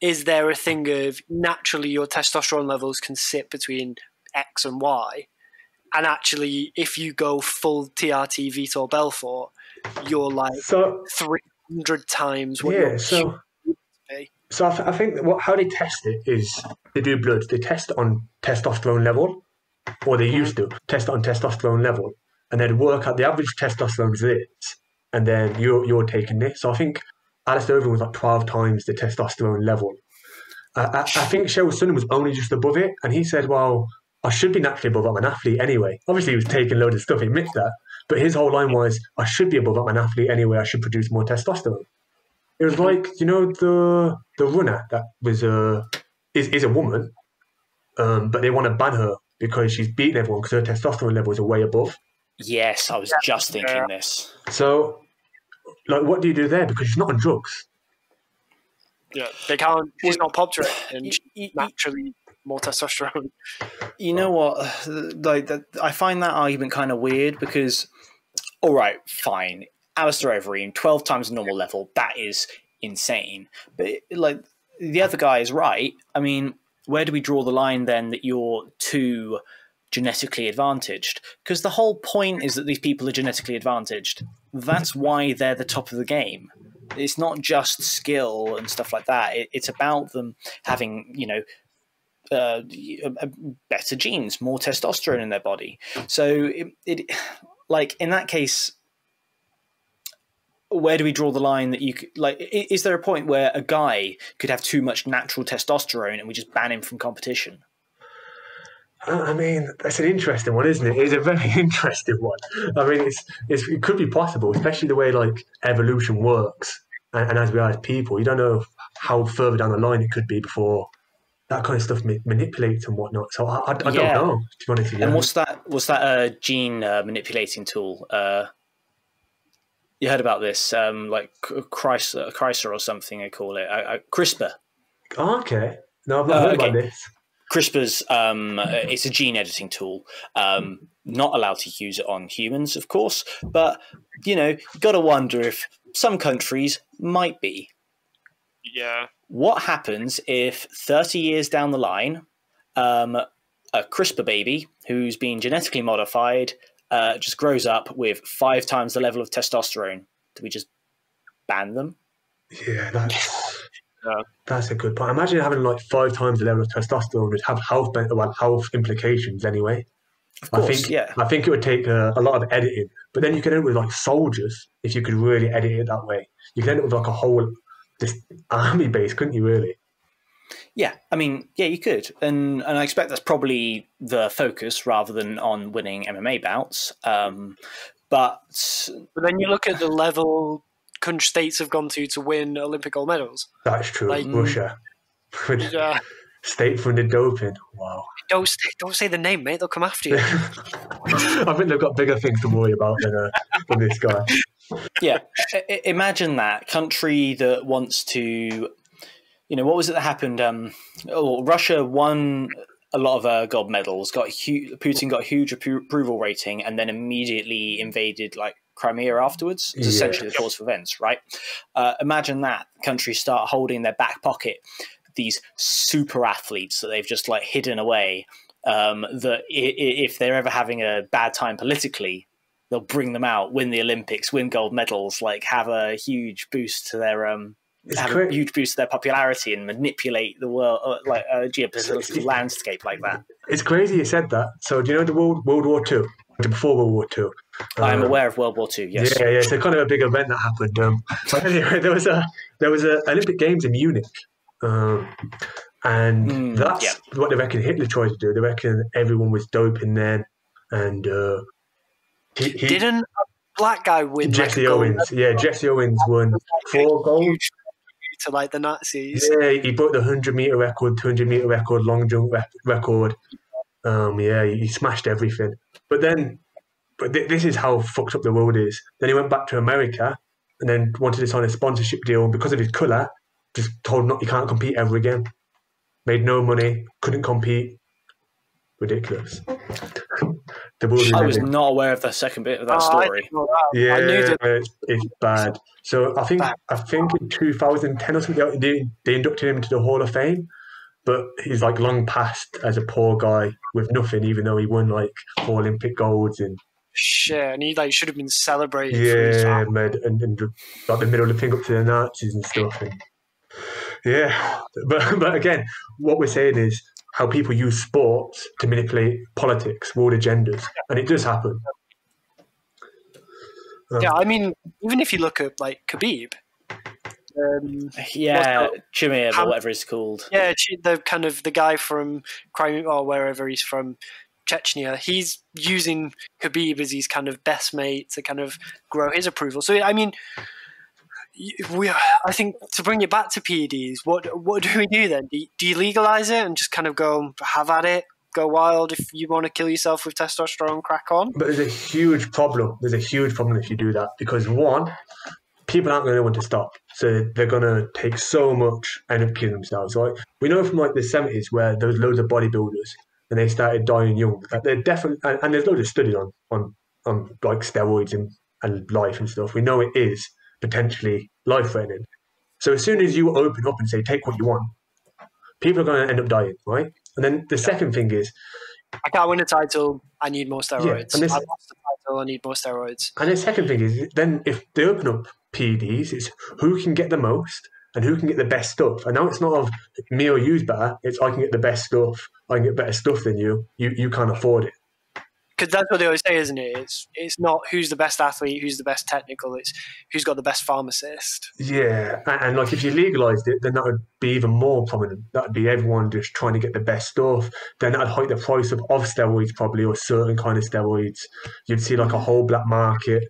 Is there a thing of naturally your testosterone levels can sit between X and Y, and actually if you go full TRT Vitor Belfort, you're like 300 times what you're so I think how they test it is they do blood. They test it on testosterone level, or they used to test it on testosterone level, and then work out the average testosterone is this, and then you're taking this. So I think Alistair Overeem was like 12 times the testosterone level. I think Sheryl Sanders was only just above it, and he said, well, I should be naturally above. I'm an athlete anyway. Obviously, he was taking loads of stuff, he admits that, but his whole line was, I should be above. I'm an athlete anyway. I should produce more testosterone. It was like, you know, the runner that was is a woman, but they want to ban her because she's beaten everyone because her testosterone levels are way above. Yes, I was just thinking this. So, like, what do you do there? Because she's not on drugs. Yeah, they can't. She's not popped it, and naturally more testosterone. You know what? Like, I find that argument kind of weird because, all right, fine, Alistair Overeem, 12 times the normal level. That is insane. But like, the other guy is right. I mean, where do we draw the line then that you're too genetically advantaged? Because the whole point is that these people are genetically advantaged. That's why they're the top of the game. It's not just skill and stuff like that. It's about them having, you know, better genes, more testosterone in their body. So it like in that case, where do we draw the line that you could, like, is there a point where a guy could have too much natural testosterone and we just ban him from competition? I mean, that's an interesting one, isn't it? It's a very interesting one. I mean, it could be possible, especially the way like evolution works, and as we are as people, you don't know how further down the line it could be before that kind of stuff manipulates and whatnot. So I don't know, to be honest with you. And what's that gene manipulating tool? You heard about this, like CRISPR or something they call it, CRISPR. Oh, okay. No, I've not heard about this. CRISPR's it's a gene editing tool. Not allowed to use it on humans, of course, but you know, got to wonder if some countries might be. Yeah. What happens if 30 years down the line, a CRISPR baby who's been genetically modified just grows up with 5 times the level of testosterone? Do we just ban them? Yeah, that's a good point. Imagine having like 5 times the level of testosterone would have health implications anyway. Of course, I think it would take a lot of editing, but then you could end up with like soldiers if you could really edit it that way. You could end up with like a whole army base, couldn't you? Really? Yeah, I mean, yeah, you could, and I expect that's probably the focus rather than on winning MMA bouts. But then you look at the level country states have gone to win Olympic gold medals. That's true. Like, Russia, state-funded doping. Wow. Don't say the name, mate. They'll come after you. I think they've got bigger things to worry about than this guy. Yeah, imagine that country that wants to, you know, what was it that happened? Russia won a lot of gold medals. Putin got a huge approval rating, and then immediately invaded like Crimea afterwards. It's essentially the cause for events, right? Imagine that countries start holding in their back pocket these super athletes that they've just like hidden away. That if they're ever having a bad time politically, they'll bring them out, win the Olympics, win gold medals, like have a huge boost to their a huge boost to their popularity and manipulate the world, like a geopolitical landscape like that. It's crazy you said that. So do you know the World War II? Before World War II, I'm aware of World War II. Yes. Yeah. So kind of a big event that happened. But anyway, there was a Olympic Games in Munich, and that's what they reckon Hitler tried to do. They reckon everyone was doping then, and he didn't a black guy win? Jesse Owens, Jesse Owens won 4 gold to like the Nazis. Yeah, he broke the 100-meter record, 200-meter record, long jump record. He smashed everything. But this is how fucked up the world is. Then he went back to America and then wanted to sign a sponsorship deal. And because of his colour, just told not, you can't compete ever again. Made no money, couldn't compete. Ridiculous. I was not aware of the second bit of that story. Yeah, I knew that. It's bad. So I think in 2010 or something, they inducted him into the Hall of Fame, but he's like long past as a poor guy with nothing, even though he won like 4 Olympic golds and shit, and he like should have been celebrated. Yeah, man, and like the middle of the thing up to the Nazis and stuff. And, yeah, but again, what we're saying is how people use sports to manipulate politics, world agendas, and it does happen. Yeah, I mean, even if you look at like Khabib, Chimaev or whatever it's called. Yeah, the kind of the guy from Crimea or wherever he's from, Chechnya. He's using Khabib as his kind of best mate to kind of grow his approval. So I mean, I think to bring it back to PEDs, what do we do then? Do you legalize it and just kind of go have at it? Go wild if you want to kill yourself with testosterone, crack on. But there's a huge problem. There's a huge problem if you do that because one, people aren't going to know when to stop. So they're going to take so much and end up killing themselves. Like we know from like the 70s where there was loads of bodybuilders and they started dying young. They're definitely, and there's loads of studies on like steroids and life and stuff. We know it is potentially life-threatening. So as soon as you open up and say, take what you want, people are going to end up dying, right? And then the second thing is, I can't win a title, I need more steroids. I lost the title, I need more steroids. And the second thing is, then if they open up PEDs, it's who can get the most and who can get the best stuff. And now it's not of me or you's better, it's I can get the best stuff, I can get better stuff than you can't afford it. Because that's what they always say, isn't it? It's not who's the best athlete, who's the best technical, it's who's got the best pharmacist. Yeah, and like if you legalised it, then that would be even more prominent. That would be everyone just trying to get the best stuff. Then that would hike the price of steroids probably, or certain kind of steroids. You'd see like a whole black market.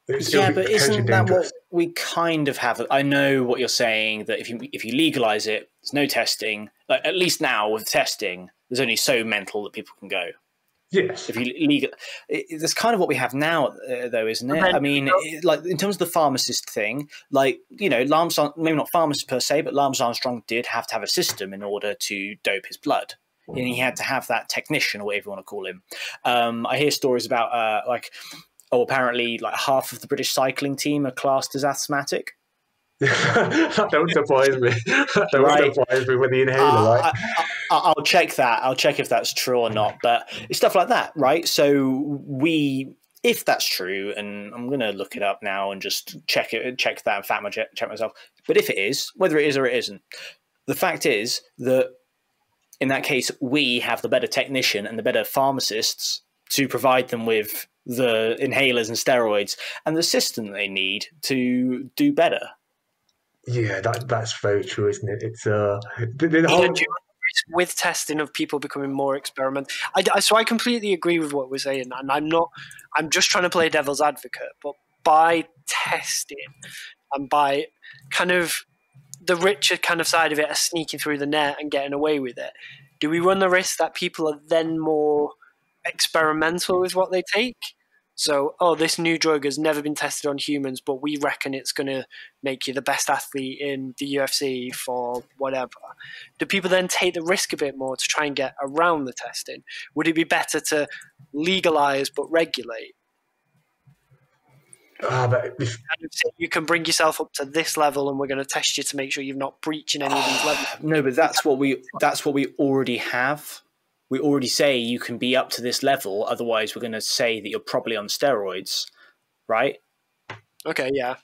But isn't that what we kind of have? I know what you're saying, that if you legalise it, there's no testing. Like at least now with testing, there's only so mental that people can go. Yes. If you that's kind of what we have now, though, isn't it? I mean, like in terms of the pharmacist thing, like Lance, maybe not pharmacist per se, but Lance Armstrong did have to have a system in order to dope his blood, and he had to have that technician or whatever you want to call him. I hear stories about apparently like half of the British cycling team are classed as asthmatic. That don't surprise me. That don't surprise me with the inhaler, right? I'll check that. I'll check if that's true or not. But it's stuff like that, right? So if that's true, and I'm going to look it up now and just check that and fact check myself. But if it is, whether it is or it isn't, the fact is that in that case, we have the better technician and the better pharmacists to provide them with the inhalers and steroids and the system they need to do better. Yeah, that's very true, isn't it? It's with testing of people becoming more experimental. So I completely agree with what we're saying, and I'm just trying to play devil's advocate. But by testing and by kind of the richer kind of side of it, are sneaking through the net and getting away with it, do we run the risk that people are then more experimental with what they take? So, this new drug has never been tested on humans, but we reckon it's going to make you the best athlete in the UFC for whatever. Do people then take the risk a bit more to try and get around the testing? Would it be better to legalize but regulate? But you can bring yourself up to this level, and we're going to test you to make sure you're not breaching any of these levels. No, but that's what we already have. We already say you can be up to this level, otherwise we're going to say that you're probably on steroids, right? Okay, yeah.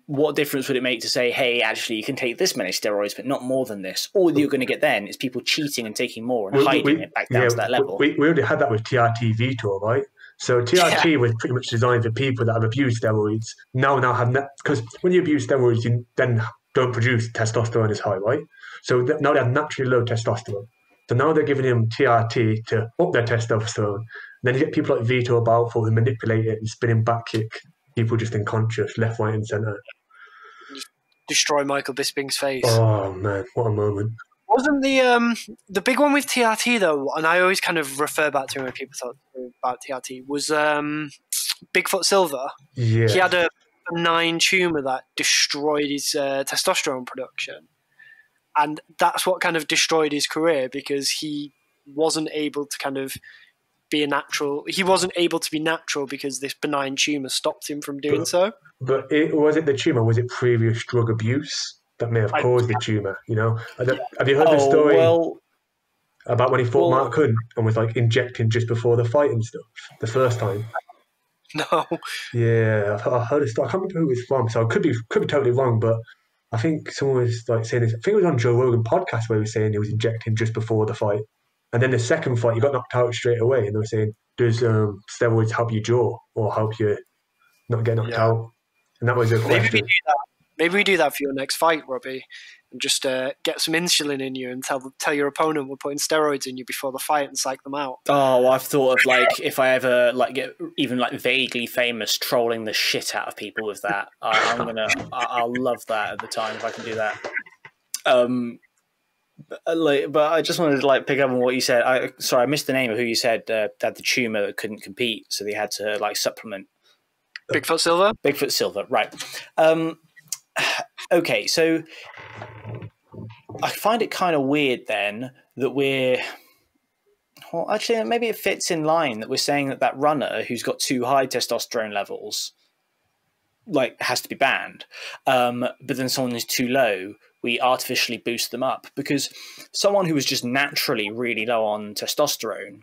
What difference would it make to say, hey, actually, you can take this many steroids, but not more than this? All you're going to get then is people cheating and taking more and hiding it back down to that level. We already had that with TRT Vitor, right? So TRT was pretty much designed for people that have abused steroids. Now have because when you abuse steroids, you then don't produce testosterone as high, right? So now they have naturally low testosterone. So now they're giving him TRT to up their testosterone. And then you get people like Vitor Balfour who manipulate it and spinning back kick people just unconscious, left, right, and centre. Destroy Michael Bisping's face. Oh man, what a moment! Wasn't the big one with TRT though? And I always kind of refer back to when people talk about TRT. Was Bigfoot Silver? Yeah. He had a benign tumor that destroyed his testosterone production. And that's what kind of destroyed his career, because he wasn't able to kind of be a natural. He wasn't able to be natural because this benign tumor stopped him from doing so. But was it the tumor? Was it previous drug abuse that may have caused the tumor? You know, have you heard the story about when he fought Mark Hunt and was like injecting just before the fight and stuff the first time? No. Yeah, I heard a story. I can't remember who it was from, so I could be totally wrong, but I think someone was like saying this. I think it was on Joe Rogan podcast where he was saying he was injecting just before the fight, and then the second fight he got knocked out straight away, and they were saying, "Does steroids help your jaw or help you not get knocked out?" And that was a question. Maybe we do that for your next fight, Robbie, and just get some insulin in you and tell your opponent we're putting steroids in you before the fight and psych them out. Oh, I've thought of like if I ever like get even like vaguely famous, trolling the shit out of people with that. I'll love that at the time if I can do that. But I just wanted to like pick up on what you said. I missed the name of who you said had the tumor that couldn't compete, so they had to like supplement. Bigfoot Silver? Bigfoot Silver, right. Okay, so I find it kind of weird then that well, actually, maybe it fits in line that we're saying that runner who's got too high testosterone levels like has to be banned. But then someone who's too low, we artificially boost them up, because someone who was just naturally really low on testosterone,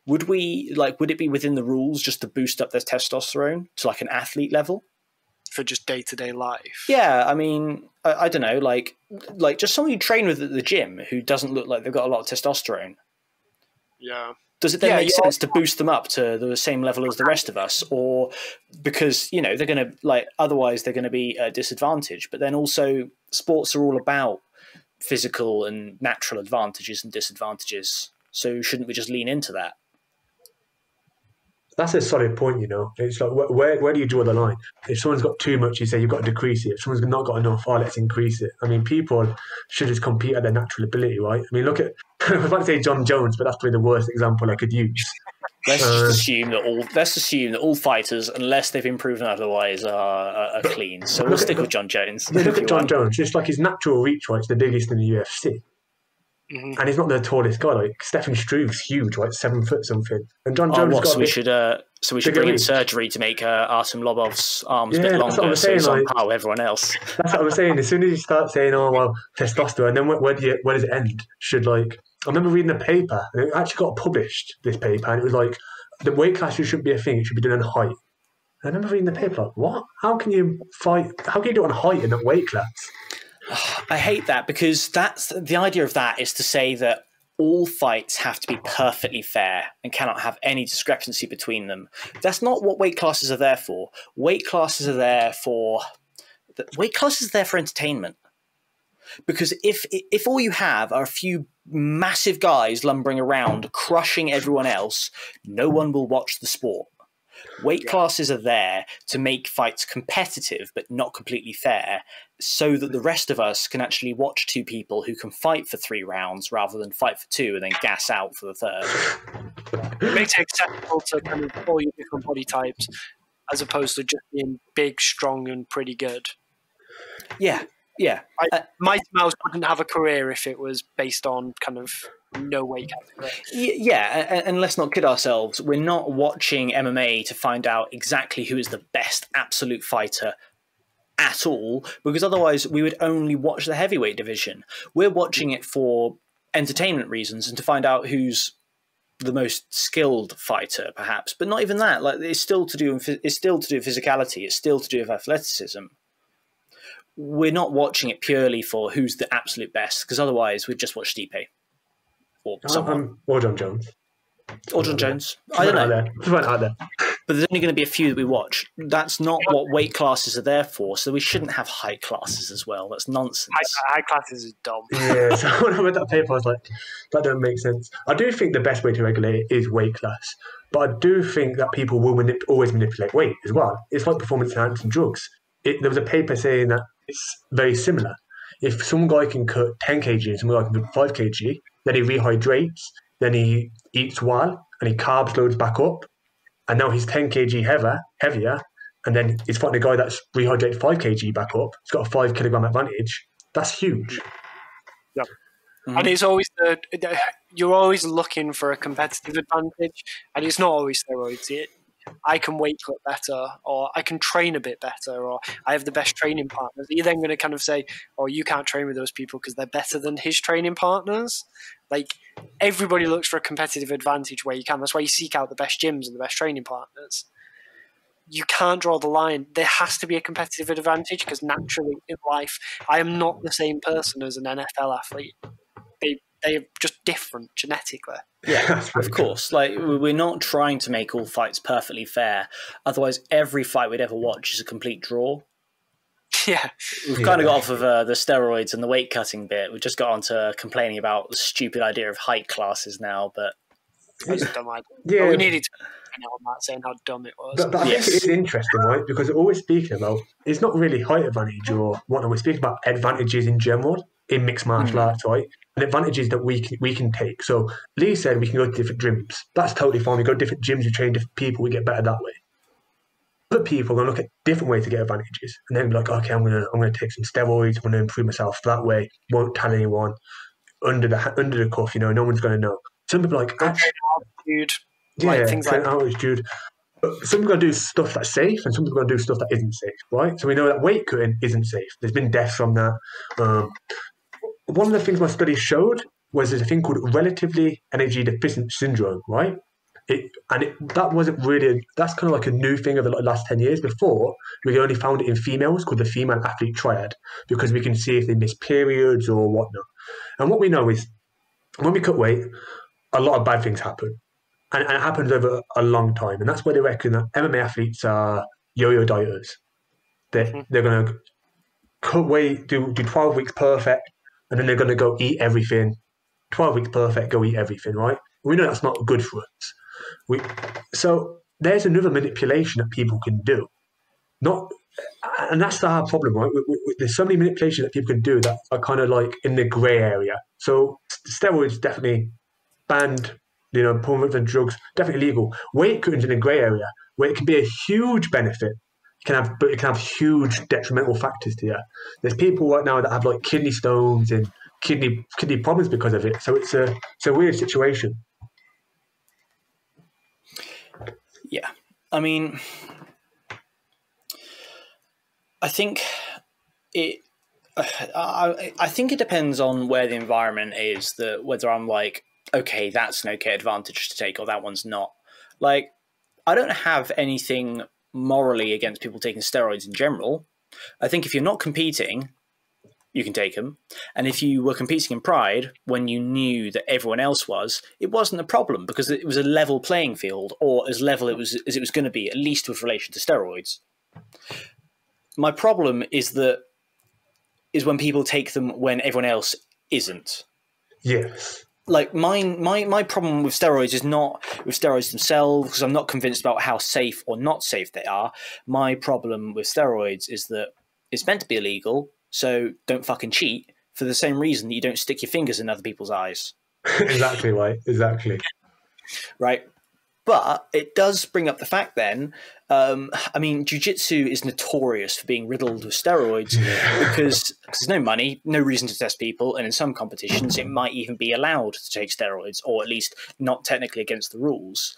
would it be within the rules just to boost up their testosterone to like an athlete level? For just day-to-day life. Yeah, I mean, I don't know, like just someone you train with at the gym who doesn't look like they've got a lot of testosterone. Yeah. Does it then make sense to boost them up to the same level as the rest of us? Or because, you know, they're going to, otherwise they're going to be at a disadvantage. But then also sports are all about physical and natural advantages and disadvantages. So shouldn't we just lean into that? That's a solid point, you know. It's like, where do you draw the line? If someone's got too much, you say you've got to decrease it. If someone's not got enough, let's increase it. I mean, people should just compete at their natural ability, right? I mean, look at, I was about to say John Jones, but that's probably the worst example I could use. Let's assume that all fighters, unless they've been proven otherwise, are clean. So we'll stick with John Jones. Yeah, look at John Jones. It's like his natural reach, right? It's the biggest in the UFC. Mm-hmm. And he's not the tallest guy. Like Stefan Struve's huge, right? 7 foot something. And John Jones got we should bring in surgery to make Artem Lobov's arms a bit longer, so he's on par with everyone else. That's what I'm saying. As soon as you start saying, "Oh well, testosterone," then where does it end? I remember reading a paper, and it actually got published. This paper, and it was like the weight classes shouldn't be a thing; it should be done on height. And I remember reading the paper, like, what? How can you fight? How can you do it on height in that weight class? I hate that, because that's the idea of that is to say that all fights have to be perfectly fair and cannot have any discrepancy between them. That's not what weight classes are there for. Weight classes are there for entertainment. Because if all you have are a few massive guys lumbering around crushing everyone else, no one will watch the sport. Weight classes are there to make fights competitive but not completely fair, so that the rest of us can actually watch two people who can fight for 3 rounds rather than fight for 2 and then gas out for the 3rd. It makes it acceptable to kind of all your different body types, as opposed to just being big, strong, and pretty good. Yeah. Mighty Mouse wouldn't have a career if it was based on kind of no weight category. Yeah, and let's not kid ourselves. We're not watching MMA to find out exactly who is the best absolute fighter at all, because otherwise we would only watch the heavyweight division. We're watching it for entertainment reasons and to find out who's the most skilled fighter, perhaps. But not even that. Like, it's still to do with physicality. It's still to do with athleticism. We're not watching it purely for who's the absolute best, because otherwise we'd just watch Stipe. Or someone. Or John Jones. Or John Jones. I don't know. Out there. But there's only going to be a few that we watch. That's not what weight classes are there for, so we shouldn't have height classes as well. That's nonsense. High classes is dumb. Yeah, so when I read that paper, I was like, that don't make sense. I do think the best way to regulate it is weight class, but I do think that people will always manipulate weight as well. It's like performance-enhancing drugs. There was a paper saying that it's very similar. If some guy can cut 10 kg and some guy can cut 5 kg, then he rehydrates, then he eats well, and he carbs loads back up, and now he's 10 kg heavier, and then he's fighting a guy that's rehydrated 5 kg back up. He's got a 5 kilogram advantage. That's huge. Yeah. And it's always you're always looking for a competitive advantage, and it's not always steroids. I can weight cut better, or I can train a bit better, or I have the best training partners. You're then going to kind of say, oh, you can't train with those people because they're better than his training partners. Like, everybody looks for a competitive advantage where you can. That's why you seek out the best gyms and the best training partners. You can't draw the line. There has to be a competitive advantage because naturally in life, I am not the same person as an NFL athlete. They are just different genetically. Yeah, of course. Like, we're not trying to make all fights perfectly fair. Otherwise, every fight we'd ever watch is a complete draw. Yeah. We've kind of got off of the steroids and the weight cutting bit. We've just got on to complaining about the stupid idea of height classes now. But that's a dumb idea. Yeah. But we needed to on that, saying how dumb it was. But I think it is interesting, right? Because all we're speaking about is not really height advantage or whatnot. We're speaking about advantages in general in mixed martial arts, right? And advantages that we can take. So Lee said we can go to different gyms. That's totally fine. We go to different gyms, we train different people, we get better that way. Other people are going to look at different ways to get advantages, and then be like, okay, I'm gonna take some steroids. I'm gonna improve myself that way. Won't tell anyone under the cuff. No one's going to know. Some people are like altitude, things like altitude. But some people are going to do stuff that's safe, and some people are going to do stuff that isn't safe, right? So we know that weight cutting isn't safe. There's been deaths from that. One of the things my study showed was there's a thing called relatively energy deficient syndrome, right? That wasn't really, that's kind of like a new thing of the last 10 years. Before, we only found it in females called the female athlete triad, because we can see if they miss periods or whatnot. And what we know is when we cut weight, a lot of bad things happen. And it happens over a long time. And that's where they reckon that MMA athletes are yo-yo dieters. They're going to cut weight, do 12 weeks perfect, and then they're going to go eat everything. 12 weeks perfect, go eat everything, right? We know that's not good for us. So there's another manipulation that people can do. And that's the hard problem, right? There's so many manipulations that people can do that are kind of like in the grey area. So steroids definitely banned, performance and drugs definitely legal. Weight cutting's in a grey area where it can be a huge benefit. But it can have huge detrimental factors to you. There's people right now that have like kidney stones and kidney problems because of it. So it's a weird situation. Yeah, I mean, I think it depends on where the environment is, whether I'm like, okay, that's an okay advantage to take, or that one's not. Like, I don't have anything morally against people taking steroids in general. I think if you're not competing, you can take them. And if you were competing in Pride when you knew that everyone else was, it wasn't a problem because it was a level playing field, or as level as it was going to be, at least with relation to steroids. My problem is when people take them when everyone else isn't. Yes. Like my problem with steroids is not with steroids themselves, because I'm not convinced about how safe or not safe they are. My problem with steroids is that it's meant to be illegal, so don't fucking cheat, for the same reason that you don't stick your fingers in other people's eyes. Exactly right. Exactly. Right. But it does bring up the fact then, I mean, jiu-jitsu is notorious for being riddled with steroids because there's no money, no reason to test people, and in some competitions it might even be allowed to take steroids, or at least not technically against the rules.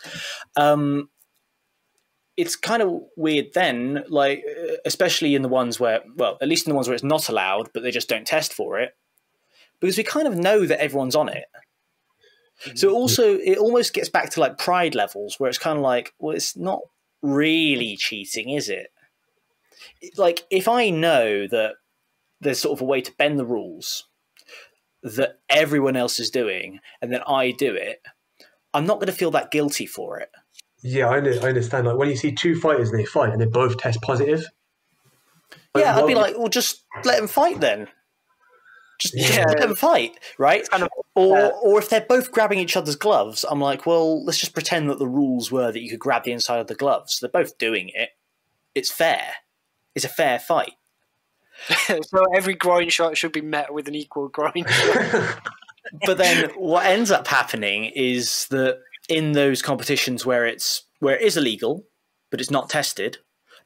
It's kind of weird then, like, especially in the ones where, well, at least in the ones where it's not allowed, but they just don't test for it, because we kind of know that everyone's on it. So it almost gets back to like Pride levels, where it's kind of like, well, it's not really cheating, is it? Like, if I know that there's sort of a way to bend the rules that everyone else is doing, and then I do it, I'm not going to feel that guilty for it. Yeah, I understand. Like when you see two fighters and they fight and they both test positive. Yeah, I'd be like, well, just let them fight then. Just let them fight, right? Kind of, or if they're both grabbing each other's gloves, I'm like, well, let's just pretend that the rules were that you could grab the inside of the gloves. They're both doing it. It's fair. It's a fair fight. So every groin shot should be met with an equal groin shot. But then what ends up happening is that in those competitions where it is illegal, but it's not tested,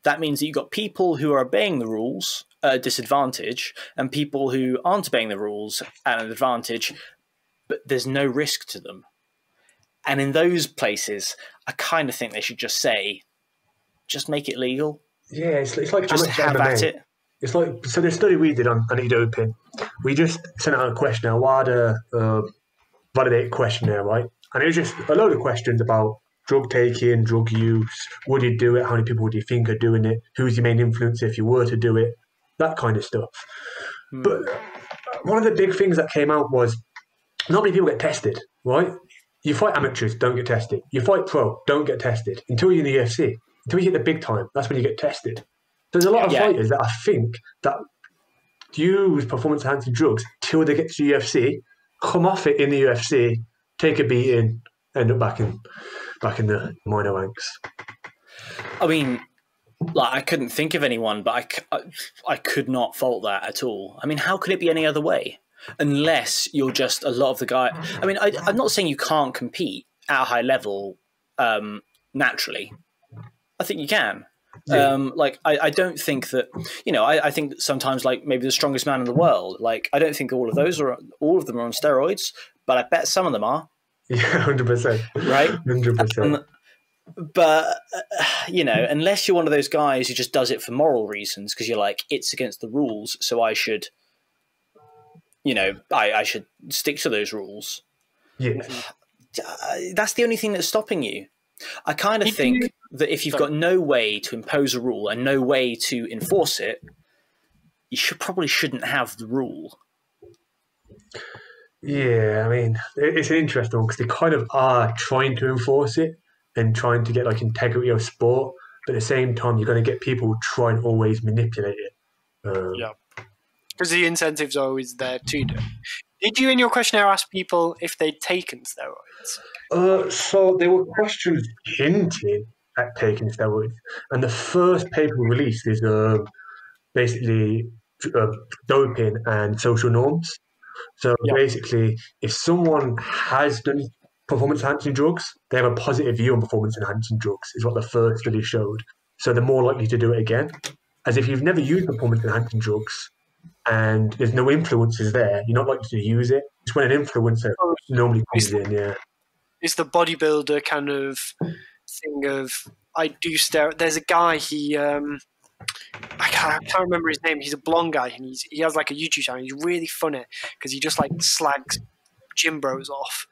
that means that you've got people who are obeying the rules at a disadvantage and people who aren't obeying the rules at an advantage, but there's no risk to them. And in those places, I kind of think they should just say, just make it legal. Yeah, it's like just have MMA. at it. It's like, so the study we did on anti-doping, we just sent out a questionnaire, validate questionnaire, right? And it was just a load of questions about drug taking, drug use, would you do it, how many people would you think are doing it, who's your main influencer if you were to do it, that kind of stuff. But one of the big things that came out was not many people get tested, right? You fight amateurs, don't get tested. You fight pro, don't get tested. Until you're in the UFC, until you hit the big time, that's when you get tested. There's a lot of fighters that I think that use performance-enhancing drugs till they get to the UFC, come off it in the UFC, take a beating, end up back in the minor ranks. I mean, like, I couldn't think of anyone, but I could not fault that at all. I mean, how could it be any other way? Unless you're just a lot of the guy. I mean, I'm not saying you can't compete at a high level naturally. I think you can. Like, I don't think that, you know, I think that sometimes, like, maybe the strongest man in the world, like, I don't think all of them are on steroids, but I bet some of them are. Yeah, 100%. Right? 100%. But, you know, unless you're one of those guys who just does it for moral reasons, because you're like, it's against the rules, so I should, you know, I should stick to those rules. Yeah. That's the only thing that's stopping you. I kind of think that if you've got no way to impose a rule and no way to enforce it, you probably shouldn't have the rule. Yeah, I mean, it's an interesting one because they kind of are trying to enforce it and trying to get like integrity of sport, but at the same time, you're going to get people who try and always manipulate it. Yeah, because the incentives are always there too. Did you in your questionnaire ask people if they'd taken steroids? So there were questions hinting at taking steroids, and the first paper released is basically doping and social norms. So basically, if someone has done performance-enhancing drugs, they have a positive view on performance-enhancing drugs, is what the first study showed. So they're more likely to do it again. As if you've never used performance-enhancing drugs and there's no influences there, you're not likely to use it. It's when an influencer normally comes in, yeah. It's the bodybuilder kind of thing of, I do stare. There's a guy, I can't remember his name. He's a blonde guy, and he has like a YouTube channel. He's really funny because he just like slags gym bros off.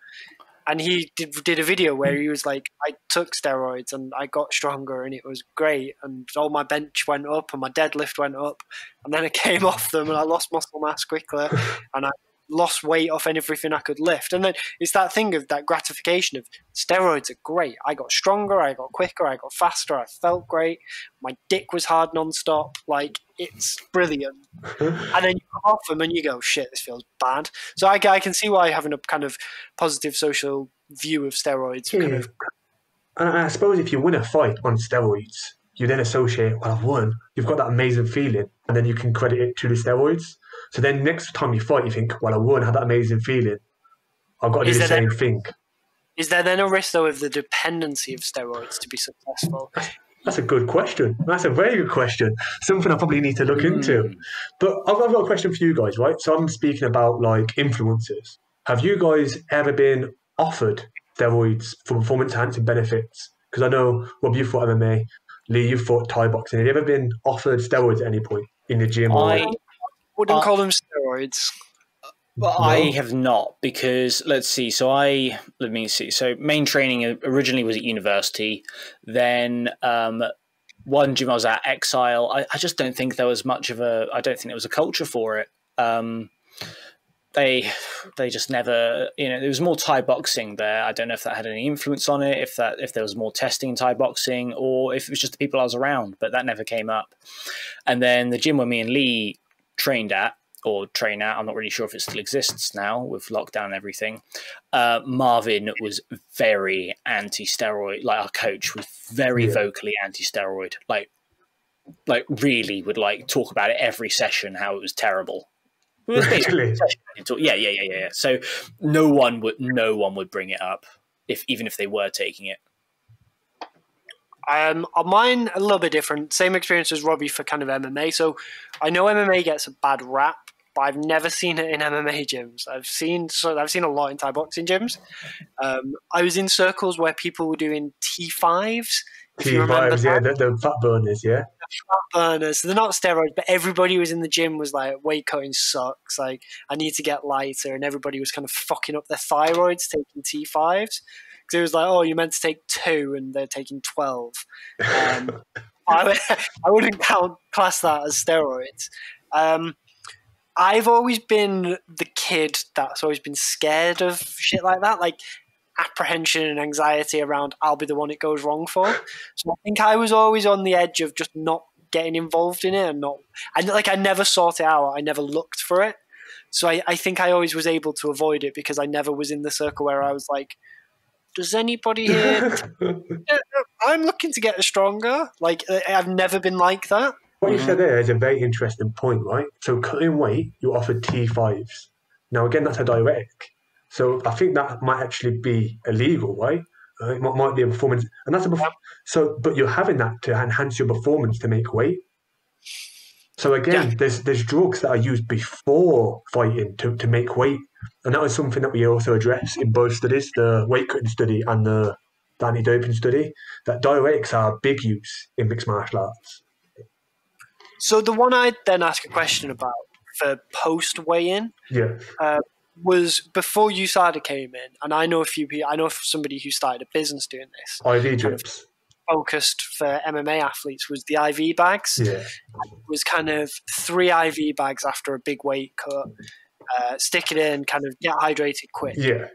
And he did a video where he was like, I took steroids and I got stronger and it was great. And all my bench went up and my deadlift went up. And then I came off them and I lost muscle mass quickly and I lost weight off everything I could lift. And then it's that thing of that gratification of steroids are great. I got stronger, I got quicker, I got faster, I felt great. My dick was hard nonstop. Like, it's brilliant. And then you come off them and you go, shit, this feels bad. So I can see why having a kind of positive social view of steroids. Yeah. Kind of... And I suppose if you win a fight on steroids, you then associate, well, I've won. You've got that amazing feeling, and then you can credit it to the steroids. So then next time you fight, you think, well, I won, I had that amazing feeling. I've got to do the same thing. Is there then a risk, though, of the dependency of steroids to be successful? That's a good question. That's a very good question. Something I probably need to look into. But I've got a question for you guys, right? So I'm speaking about like influencers. Have you guys ever been offered steroids for performance-enhancing benefits? Because I know, Rob, you fought MMA. Lee, you fought Thai boxing. Have you ever been offered steroids at any point in the gym? I wouldn't call them steroids. Well, no. I have not, because let me see. So main training originally was at university. Then one gym I was at, Exile. I just don't think there was much of I don't think there was a culture for it. They just never, there was more Thai boxing there. I don't know if that had any influence on it, if there was more testing in Thai boxing, or if it was just the people I was around, but that never came up. And then the gym where me and Lee train at, I'm not really sure if it still exists now with lockdown and everything. Marvin was very anti-steroid. Like, our coach was very vocally anti-steroid. Like really would talk about it every session, how it was terrible. It was basically yeah. So no one would bring it up, even if they were taking it. Mine a little bit different. Same experience as Robbie for kind of MMA. So I know MMA gets a bad rap, but I've never seen it in MMA gyms. I've seen a lot in Thai boxing gyms. I was in circles where people were doing T5s. T5s, yeah, the fat burners, yeah. Fat burners. So they're not steroids, but everybody was in the gym was like, weight cutting sucks. Like, I need to get lighter, and everybody was kind of fucking up their thyroids taking T5s. Because it was like, oh, you're meant to take 2 and they're taking 12. I wouldn't class that as steroids. I've always been the kid that's always been scared of shit like that, like apprehension and anxiety around I'll be the one it goes wrong for. So I think I was always on the edge of just not getting involved in it I never sought it out. I never looked for it. So I think I always was able to avoid it because I never was in the circle where I was like, does anybody here? I'm looking to get stronger. Like, I've never been like that. What you said there is a very interesting point, right? So cutting weight, you offer T5s. Now, again, that's a diuretic. So I think that might actually be illegal, right? It might be a performance. And that's but you're having that to enhance your performance to make weight. So again, there's drugs that are used before fighting to make weight. And that was something that we also address in both studies, the weight cutting study and the anti-doping study, that diuretics are big use in mixed martial arts. So the one I'd then ask a question about for post weigh-in was before USADA came in, and I know somebody who started a business doing this. IV drips. Focused for MMA athletes was the IV bags. Yeah. It was kind of 3 IV bags after a big weight cut. Stick it in, kind of get hydrated quick. Yeah.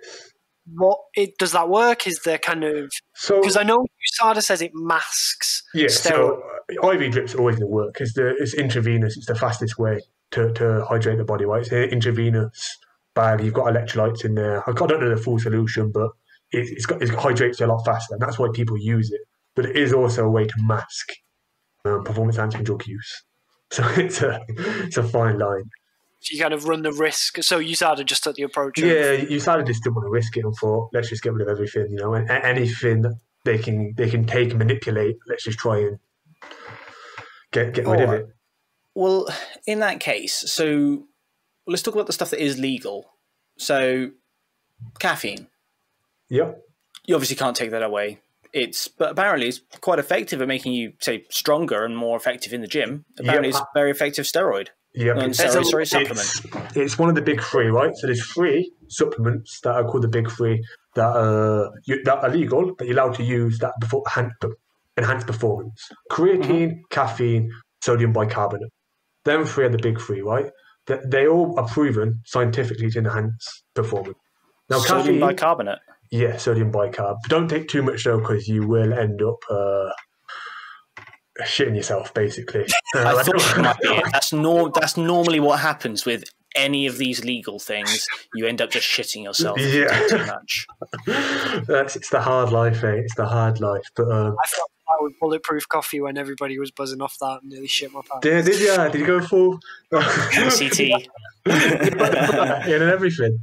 Does that work? Is there kind of because I know USADA says it masks. Yeah. steroids. So IV drips are always going to work. It's intravenous. It's the fastest way to hydrate the body. Right. It's an intravenous bag. You've got electrolytes in there. I don't know the full solution, but it hydrates you a lot faster, and that's why people use it. But it is also a way to mask performance-enhancing drug use. So it's a fine line. So you kind of run the risk. So USADA just took the approach. Yeah, USADA just didn't want to risk it and thought, let's just get rid of everything, and anything that they can take and manipulate, let's just try and get rid of it. Well, in that case, so let's talk about the stuff that is legal. So caffeine. Yep. You obviously can't take that away. But apparently it's quite effective at making you, say, stronger and more effective in the gym. Apparently it's a very effective steroid. Yeah, supplement. It's one of the big 3, right? So there's 3 supplements that are called the big 3 that are legal, that you're allowed to use that before enhance performance. Creatine, caffeine, sodium bicarbonate. Them 3 are the big 3, right? They all are proven scientifically to enhance performance. Now, sodium bicarbonate. Yeah, sodium bicarb. Don't take too much though, because you will end up shitting yourself, basically. I thought it might be it. That's normally what happens with any of these legal things. You end up just shitting yourself if you take too much. It's the hard life, eh? It's the hard life. But I felt that with bulletproof coffee when everybody was buzzing off that and nearly shit my pants. Yeah, did you? Did you go full MCT? In and everything.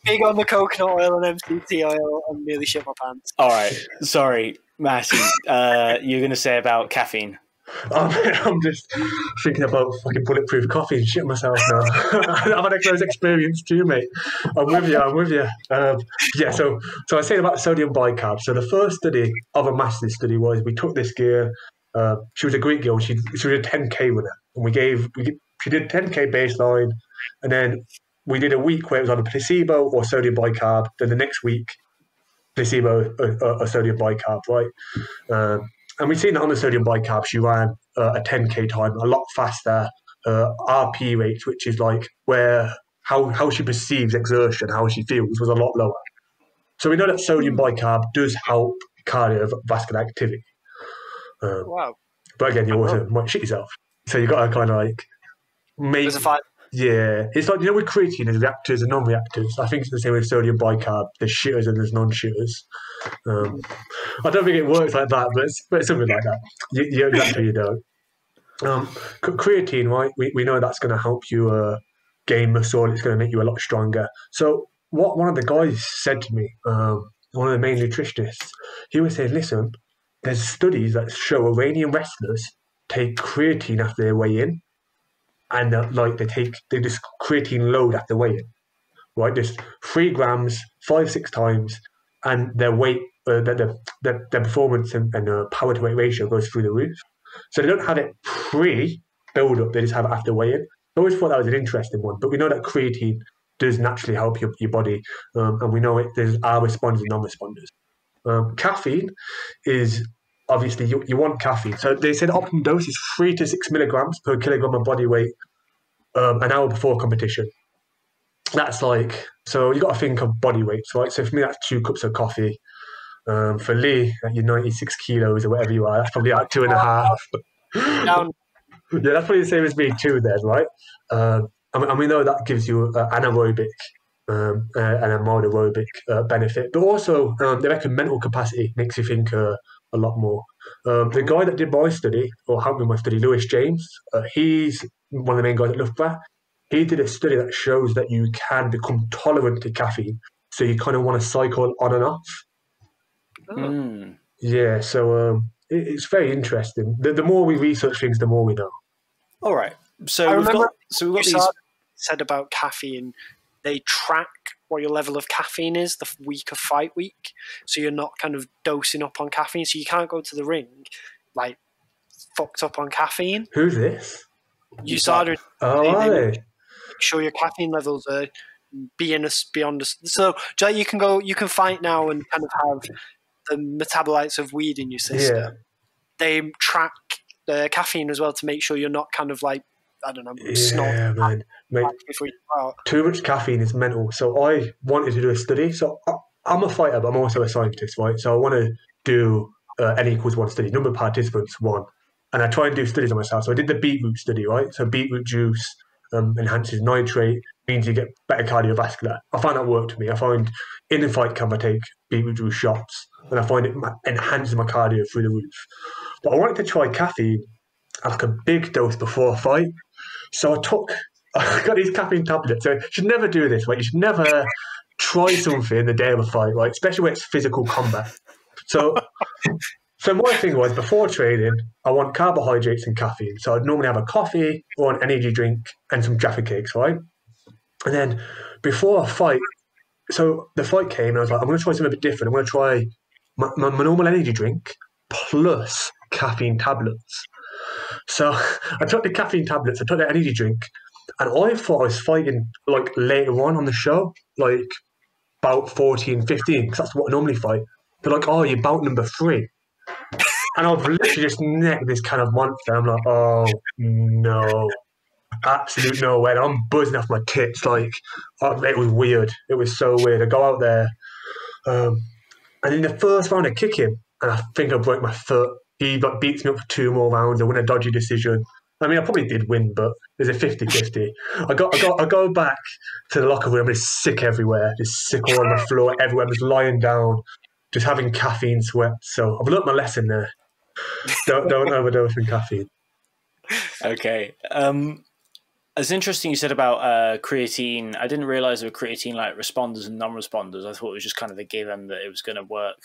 Big on the coconut oil and MCT oil and nearly shit my pants. All right. Sorry, Matty. You're going to say about caffeine. I'm just thinking about fucking bulletproof coffee and shit myself now. I've had a close experience too, mate. I'm with you. So I was saying about sodium bicarb. So the first study of a master's study was we took this girl. She was a Greek girl. She was a 10K winner, and she did 10K baseline, and then we did a week where it was either placebo or sodium bicarb. Then the next week, placebo or sodium bicarb, right? And we've seen that on the sodium bicarb, she ran a 10K time a lot faster. RP rates, which is like how she perceives exertion, how she feels, was a lot lower. So we know that sodium bicarb does help cardiovascular activity. Wow. But again, you also might shit yourself. So you've got to kind of like make... There's a fight. Yeah, it's like, with creatine, there's reactors and non-reactors. I think it's the same with sodium bicarb. There's shitters and there's non-shitters. I don't think it works like that, but it's something like that. You exactly, you don't. Creatine, right? We know that's going to help you gain muscle. It's going to make you a lot stronger. So what one of the guys said to me, one of the main nutritionists, he was saying, listen, there's studies that show Iranian wrestlers take creatine after they weigh in, and they just creatine load after weigh in, right? Just 3 grams, 5-6 times, and their weight, their performance and power to weight ratio goes through the roof. So they don't have it pre-build up; they just have it after weigh in. I always thought that was an interesting one, but we know that creatine does naturally help your body, and we know there's R responders and non-responders. Caffeine is obviously you want caffeine. So they said optimum dose is 3 to 6 milligrams per kilogram of body weight an hour before competition. That's like, so you got to think of body weights, right? So for me, that's 2 cups of coffee. For Lee, at your 96 kilos or whatever you are, that's probably like 2.5. Down. Yeah, that's probably the same as me too then, right? And we know that gives you anaerobic and a mild aerobic benefit. But also, they reckon mental capacity makes you think a lot more. The guy that did my study, or helped me with my study, Lewis James, he's one of the main guys at Loughborough. He did a study that shows that you can become tolerant to caffeine. So you kind of want to cycle on and off. Oh. Yeah, so it's very interesting. The more we research things, the more we know. All right. So we've got these. Said about caffeine, they track what your level of caffeine is the week of fight week, so you're not kind of dosing up on caffeine. So you can't go to the ring like fucked up on caffeine. Who's this? USADA. Are they? Make sure your caffeine levels are beyond. So you can fight now and kind of have the metabolites of weed in your system. Yeah. They track the caffeine as well to make sure you're not kind of like, I don't know, yeah, man. Mate, too much caffeine is mental. So I wanted to do a study. So I'm a fighter, but I'm also a scientist, right? So I want to do N=1 study, number of participants, 1. And I try and do studies on myself. So I did the beetroot study, right? So beetroot juice enhances nitrate, means you get better cardiovascular. I find that worked for me. I find in the fight camp, I take beetroot juice shots, and I find it enhances my cardio through the roof. But I wanted to try caffeine at like a big dose before a fight. So I got these caffeine tablets. So you should never do this, right? You should never try something the day of a fight, right? Especially when it's physical combat. So my thing was, before training, I want carbohydrates and caffeine. So I'd normally have a coffee or an energy drink and some Jaffa cakes, right? And then before a fight, so the fight came and I was like, I'm going to try something a bit different. I'm going to try my normal energy drink plus caffeine tablets. So I took the caffeine tablets, I took the energy drink, and I thought I was fighting like later on the show, like bout 14, 15, because that's what I normally fight. They're like, oh, you're bout number 3. And I've literally just necked this kind of monster. I'm like, oh, no. Absolute no way. And I'm buzzing off my tits. Like, it was weird. It was so weird. I go out there, and in the first round I kick him, and I think I broke my foot. He beats me up for 2 more rounds. I win a dodgy decision. I mean, I probably did win, but there's a 50-50. I go back to the locker room. I'm just sick everywhere. Just sick all on the floor everywhere. I'm just lying down, just having caffeine sweat. So I've learnt my lesson there. Don't overdose on caffeine. Okay. It's interesting you said about creatine. I didn't realize there were creatine like responders and non-responders. I thought it was just kind of a given that it was going to work.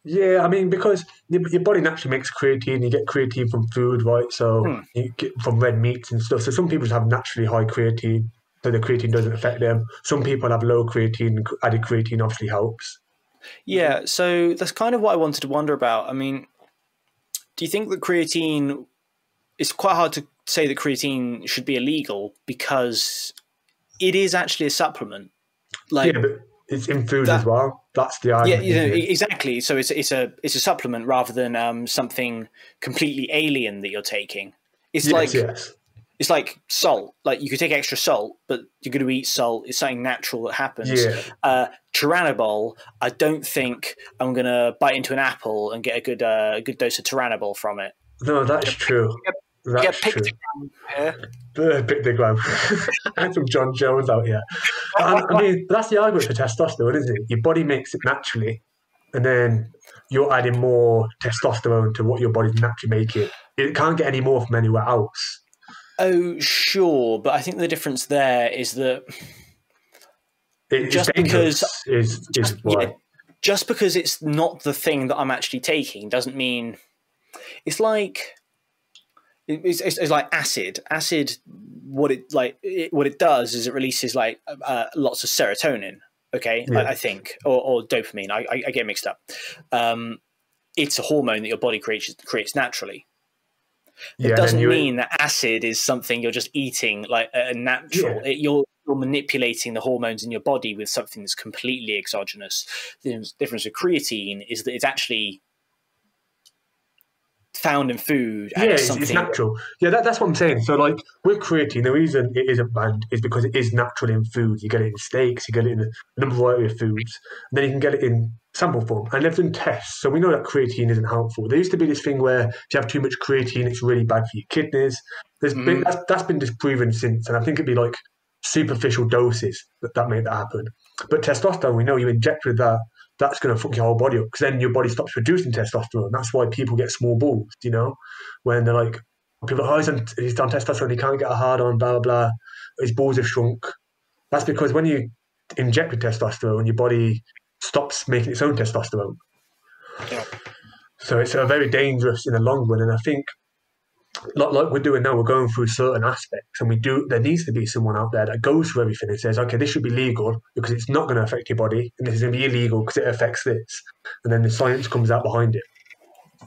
Yeah, I mean, because your body naturally makes creatine. You get creatine from food, right? So you get from red meats and stuff. So some people just have naturally high creatine, so the creatine doesn't affect them. Some people have low creatine. Added creatine obviously helps. Yeah, so that's kind of what I wanted to wonder about. I mean, do you think that creatine... It's quite hard to say that creatine should be illegal because it is actually a supplement. Like, yeah, but it's in food as well. That's the argument. Yeah, exactly. So it's a supplement rather than something completely alien that you're taking. It's it's like salt. Like you could take extra salt, but you're going to eat salt. It's something natural that happens. Yeah. Tyranobol. I don't think I'm going to bite into an apple and get a good dose of Tyranobol from it. No, that's true. That's true. Pictogram. I'm from John Jones out here. I mean, that's the argument for testosterone, isn't it? Your body makes it naturally, and then you're adding more testosterone to what your body's naturally making. It can't get any more from anywhere else. Oh, sure, but I think the difference there is that just because is why. just because it's not the thing that I'm actually taking doesn't mean it's like it's like acid. Acid, what it does is it releases like lots of serotonin. Okay, Yeah. I think, or dopamine. I get mixed up. It's a hormone that your body creates naturally. It Yeah, doesn't mean that acid is something you're just eating like a natural. Yeah. You're manipulating the hormones in your body with something that's completely exogenous. The difference with creatine is that it's actually found in food. And Yeah, it's something it's natural. Yeah, that's what I'm saying. So, like, with creatine, the reason it isn't banned is because it is natural in food. You get it in steaks, you get it in a number of variety of foods, and then you can get it in sample form. And they've done tests, so we know that creatine isn't harmful. There used to be this thing where if you have too much creatine, it's really bad for your kidneys. That's been disproven since, and I think it'd be like superficial doses that make that happen. But testosterone, we know you inject with that, that's going to fuck your whole body up because then your body stops producing testosterone. That's why people get small balls, you know, when they're like, people are, oh, he's on testosterone, he can't get a hard on, blah, blah, blah. His balls have shrunk. That's because when you inject with testosterone, your body stops making its own testosterone. Yeah. So it's very dangerous in the long run. And I think, like we're doing now, we're going through certain aspects, and there needs to be someone out there that goes through everything and says, okay, this should be legal because it's not going to affect your body, and this is going to be illegal because it affects this. And then the science comes out behind it.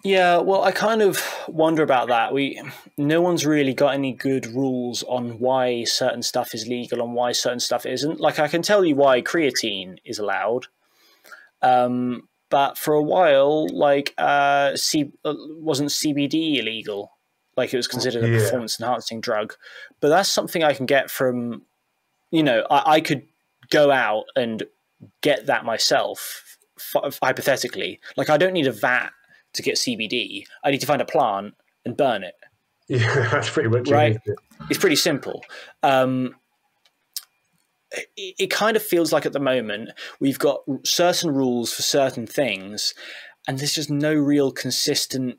Yeah, well, I kind of wonder about that. No one's really got any good rules on why certain stuff is legal and why certain stuff isn't. Like, I can tell you why creatine is allowed, but for a while, like, wasn't CBD illegal? Like, it was considered a performance-enhancing drug. But that's something I can get from, you know, I could go out and get that myself, hypothetically. Like, I don't need a vat to get CBD. I need to find a plant and burn it. Yeah, that's pretty much right. It. It's pretty simple. It kind of feels like at the moment we've got certain rules for certain things, and there's just no real consistent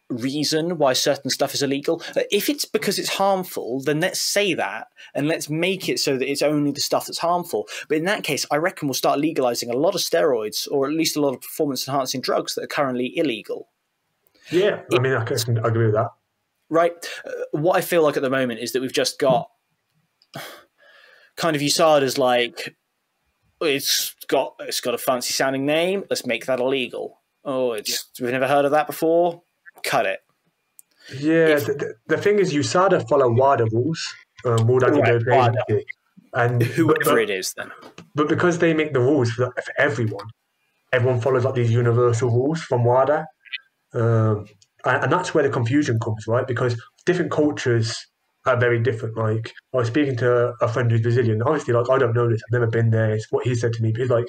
reason why certain stuff is illegal. If it's because it's harmful, then let's say that and let's make it so that it's only the stuff that's harmful. But in that case, I reckon we'll start legalizing a lot of steroids, or at least a lot of performance enhancing drugs that are currently illegal. Yeah, I mean, I can agree with that. Right. What I feel like at the moment is that we've just got kind of USADA's like, it's got a fancy sounding name, let's make that illegal. We've never heard of that before. Cut it. Yeah, the thing is, USADA follow WADA rules, World Anti-Doping Agency, and whoever it is, then. But because they make the rules for everyone follows like these universal rules from WADA, and that's where the confusion comes, right? Because different cultures are very different. Like, I was speaking to a friend who's Brazilian. Obviously, like, I don't know this. I've never been there. It's what he said to me. But he's like,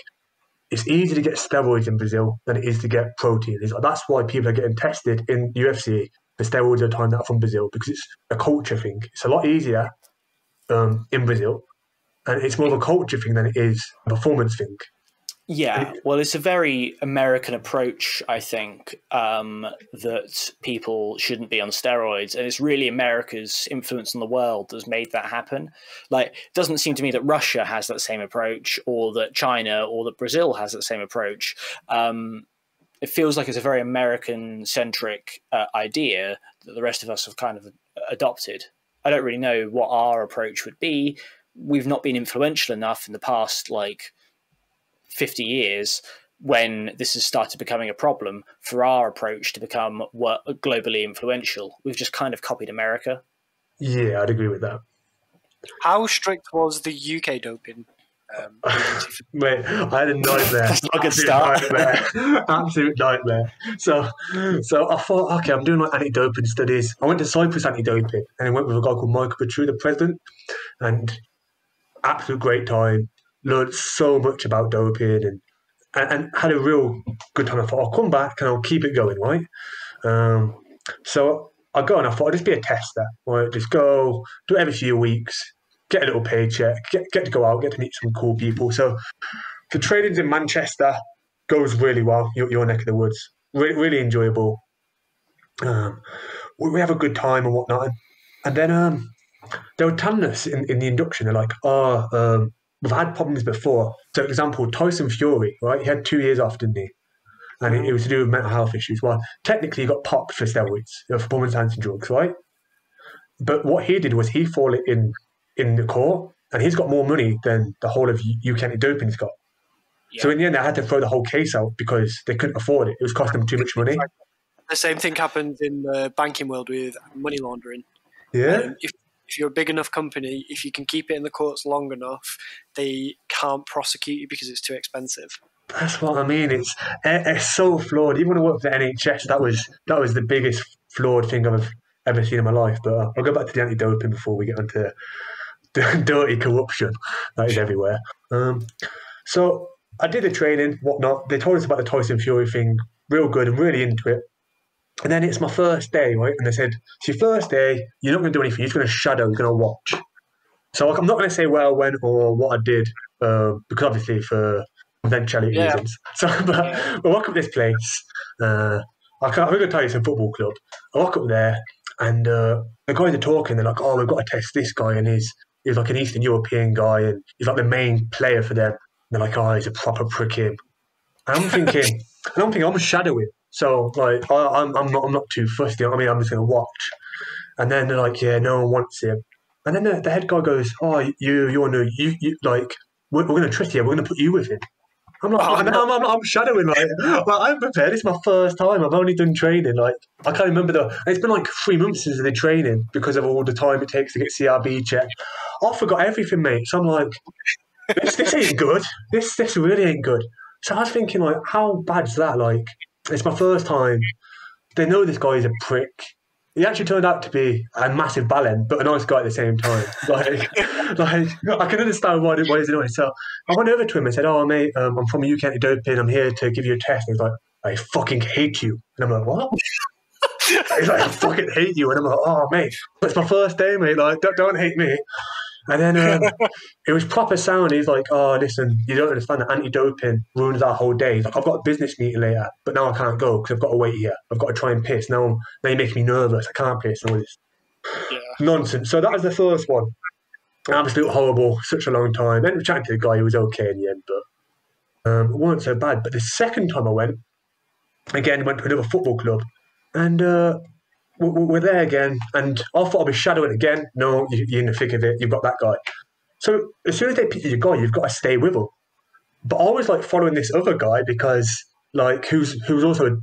it's easier to get steroids in Brazil than it is to get protein. He's like, that's why people are getting tested in UFC for steroids at a time that from Brazil, because it's a culture thing. It's a lot easier in Brazil, and it's more of a culture thing than it is a performance thing. Yeah, well, it's a very American approach, I think, that people shouldn't be on steroids. And it's really America's influence on the world that's made that happen. Like, it doesn't seem to me that Russia has that same approach, or that China or that Brazil has that same approach. It feels like it's a very American-centric idea that the rest of us have kind of adopted. I don't really know what our approach would be. We've not been influential enough in the past, 50 years when this has started becoming a problem for our approach to become globally influential. We've just kind of copied America. Yeah, I'd agree with that. How strict was the UK doping? Mate, I had a nightmare. That's not a good start. Absolute nightmare. So I thought, okay, I'm doing like anti-doping studies. I went to Cyprus anti-doping, and I went with a guy called Michael Petru, the president, and absolute great time. Learned so much about doping and had a real good time. I thought, I'll come back and I'll keep it going, right? So I go and I thought, I'll just be a tester, right? Just go, do it every few weeks, get a little paycheck, get to go out, get to meet some cool people. So the trainings in Manchester goes really well, your neck of the woods. Really enjoyable. We have a good time and whatnot. And then they were telling us in the induction, they're like, we've had problems before. So, for example, Tyson Fury, right? He had 2 years off, didn't he? And it was to do with mental health issues. Well, technically, he got popped for steroids, for performance-enhancing drugs, right? But what he did was he fought it in the court, and he's got more money than the whole of UK Anti-Doping's got. Yeah. So in the end, they had to throw the whole case out because they couldn't afford it. It was costing them too much money. The same thing happens in the banking world with money laundering. Yeah. If you're a big enough company, if you can keep it in the courts long enough, they can't prosecute you because it's too expensive. That's what I mean. It's so flawed. Even when I worked for the NHS, that was the biggest flawed thing I've ever seen in my life. But I'll go back to the anti-doping before we get onto the dirty corruption that is everywhere. So I did the training, whatnot. They told us about the Tyson Fury thing, real good and really into it. And then it's my first day, right? And they said, it's your first day, you're not going to do anything, you're just going to shadow, you're going to watch. So I'm not going to say where I went or what I did, because obviously for eventuality reasons. So, but I walk up this place, I'm going to tell you it's a football club. I walk up there, and the guys are talking, they're like, oh, we've got to test this guy, and he's like an Eastern European guy, and he's like the main player for them. And they're like, oh, he's a proper prick him. And I'm thinking, I'm shadowing. So like I'm not too fussed. I mean, I'm just going to watch. And then they're like, yeah, no one wants him. And then the head guy goes, oh, you're new. You like we're going to trust you. We're going to put you with him. I'm like, I'm shadowing. Like I'm prepared. It's my first time. I've only done training. Like I can't remember it's been like 3 months since the training because of all the time it takes to get CRB checked. I forgot everything, mate. So I'm like, this ain't good. This really ain't good. So I was thinking, like, how bad's that? Like, it's my first time. They know this guy is a prick. He actually turned out to be a massive ballon, but a nice guy at the same time. Like I can understand why he's annoying. So I went over to him and said, oh, mate, I'm from UK Anti-Doping. I'm here to give you a test. And he's like, I fucking hate you. And I'm like, what? He's like, I fucking hate you. And I'm like, oh, mate, it's my first day, mate. Like, don't hate me. And then it was proper sound. He's like, oh, listen, you don't understand that anti-doping ruins our whole day. He's like, I've got a business meeting later, but now I can't go because I've got to wait here. I've got to try and piss. Now you're making me nervous. I can't piss and all this nonsense. So that was the first one. Absolute horrible, such a long time. Then we chatted to the guy who was okay in the end, but it wasn't so bad. But the second time I went to another football club, and we're there again, and I thought I'd be shadowing again. No, you're in the thick of it. You've got that guy. So as soon as they pick your guy, you've got to stay with him. But I was like following this other guy because like who's also a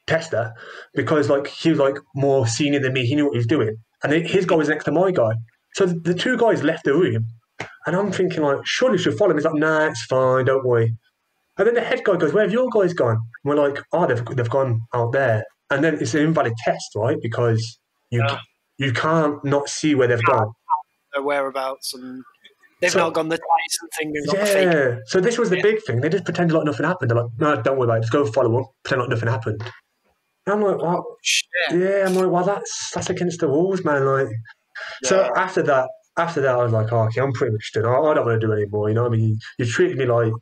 tester, because like he was like more senior than me. He knew what he was doing, and his guy was next to my guy. So the two guys left the room, and I'm thinking like, surely you should follow him. He's like, nah, it's fine, don't worry. And then the head guy goes, where have your guys gone? And we're like, oh, they've gone out there. And then it's an invalid test, right? Because you can't not see where they've gone. Their whereabouts, and they've not gone the Tyson thing. They've got the fake. So this was the big thing. They just pretended like nothing happened. They're like, no, don't worry about it. Just go follow them. Pretend like nothing happened. And I'm like, wow. Yeah, I'm like, well, that's against the rules, man. Like, so after that, I was like, oh, okay, I'm pretty much done. I don't want to do it anymore. You know what I mean? You treated me like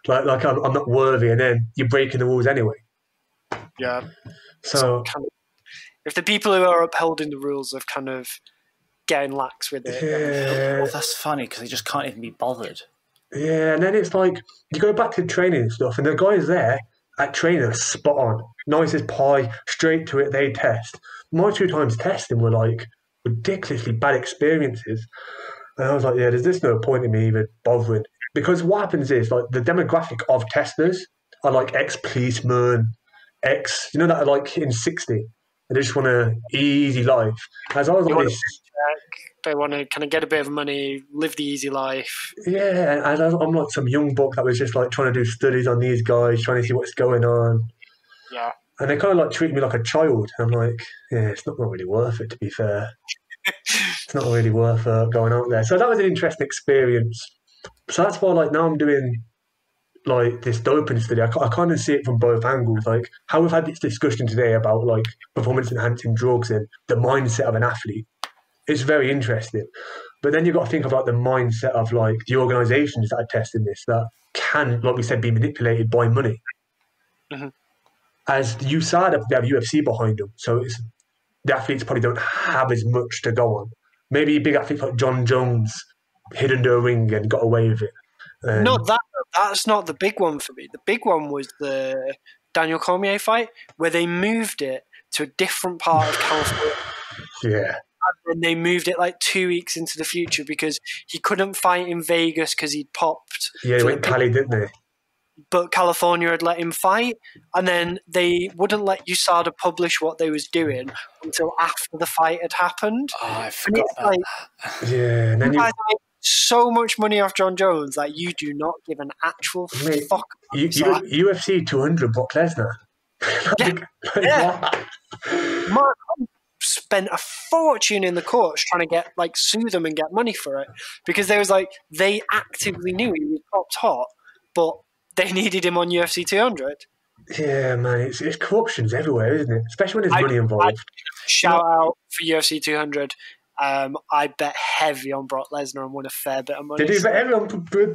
I'm not worthy, and then you're breaking the rules anyway. Yeah. So if the people who are upholding the rules have kind of getting lax with it, well, that's funny because they just can't even be bothered. Yeah, and then it's like you go back to training and stuff, and the guys there at training are spot on, nice as pie, straight to it. They test. My 2 times testing were like ridiculously bad experiences, and I was like, yeah, there's just no point in me even bothering, because what happens is like the demographic of testers are like ex-policemen. You know, that are like in 60 and they just want an easy life. As I was like this, they want to kind of get a bit of money, live the easy life. Yeah, and I'm like some young buck that was just like trying to do studies on these guys, trying to see what's going on. Yeah. And they kind of like treat me like a child. I'm like, yeah, it's not really worth it, to be fair. It's not really worth going out there. So that was an interesting experience. So that's why like now I'm doing like this doping study. I kind of see it from both angles, like how we've had this discussion today about like performance enhancing drugs and the mindset of an athlete. It's very interesting, but then you've got to think of like the mindset of like the organizations that are testing this, that can, like we said, be manipulated by money. Mm-hmm. As the USADA, they have UFC behind them, so the athletes probably don't have as much to go on. Maybe big athletes like John Jones hid under a ring and got away with it. Not that. That's not the big one for me. The big one was the Daniel Cormier fight, where they moved it to a different part of California. Yeah. And they moved it like 2 weeks into the future because he couldn't fight in Vegas because he'd popped. Yeah, he went Cali, didn't they? But California had let him fight, and then they wouldn't let USADA publish what they was doing until after the fight had happened. Oh, I forgot about that. Yeah, and then you guys make so much money off John Jones that you do not give an actual fuck. UFC 200 Brock Lesnar. Yeah. Mark spent a fortune in the courts trying to sue them and get money for it because they actively knew he was top hot, but they needed him on UFC 200. Yeah, man, it's corruption's everywhere, isn't it? Especially when there's money involved. Shout out for UFC 200. I bet heavy on Brock Lesnar and won a fair bit of money. Did you bet heavy on Big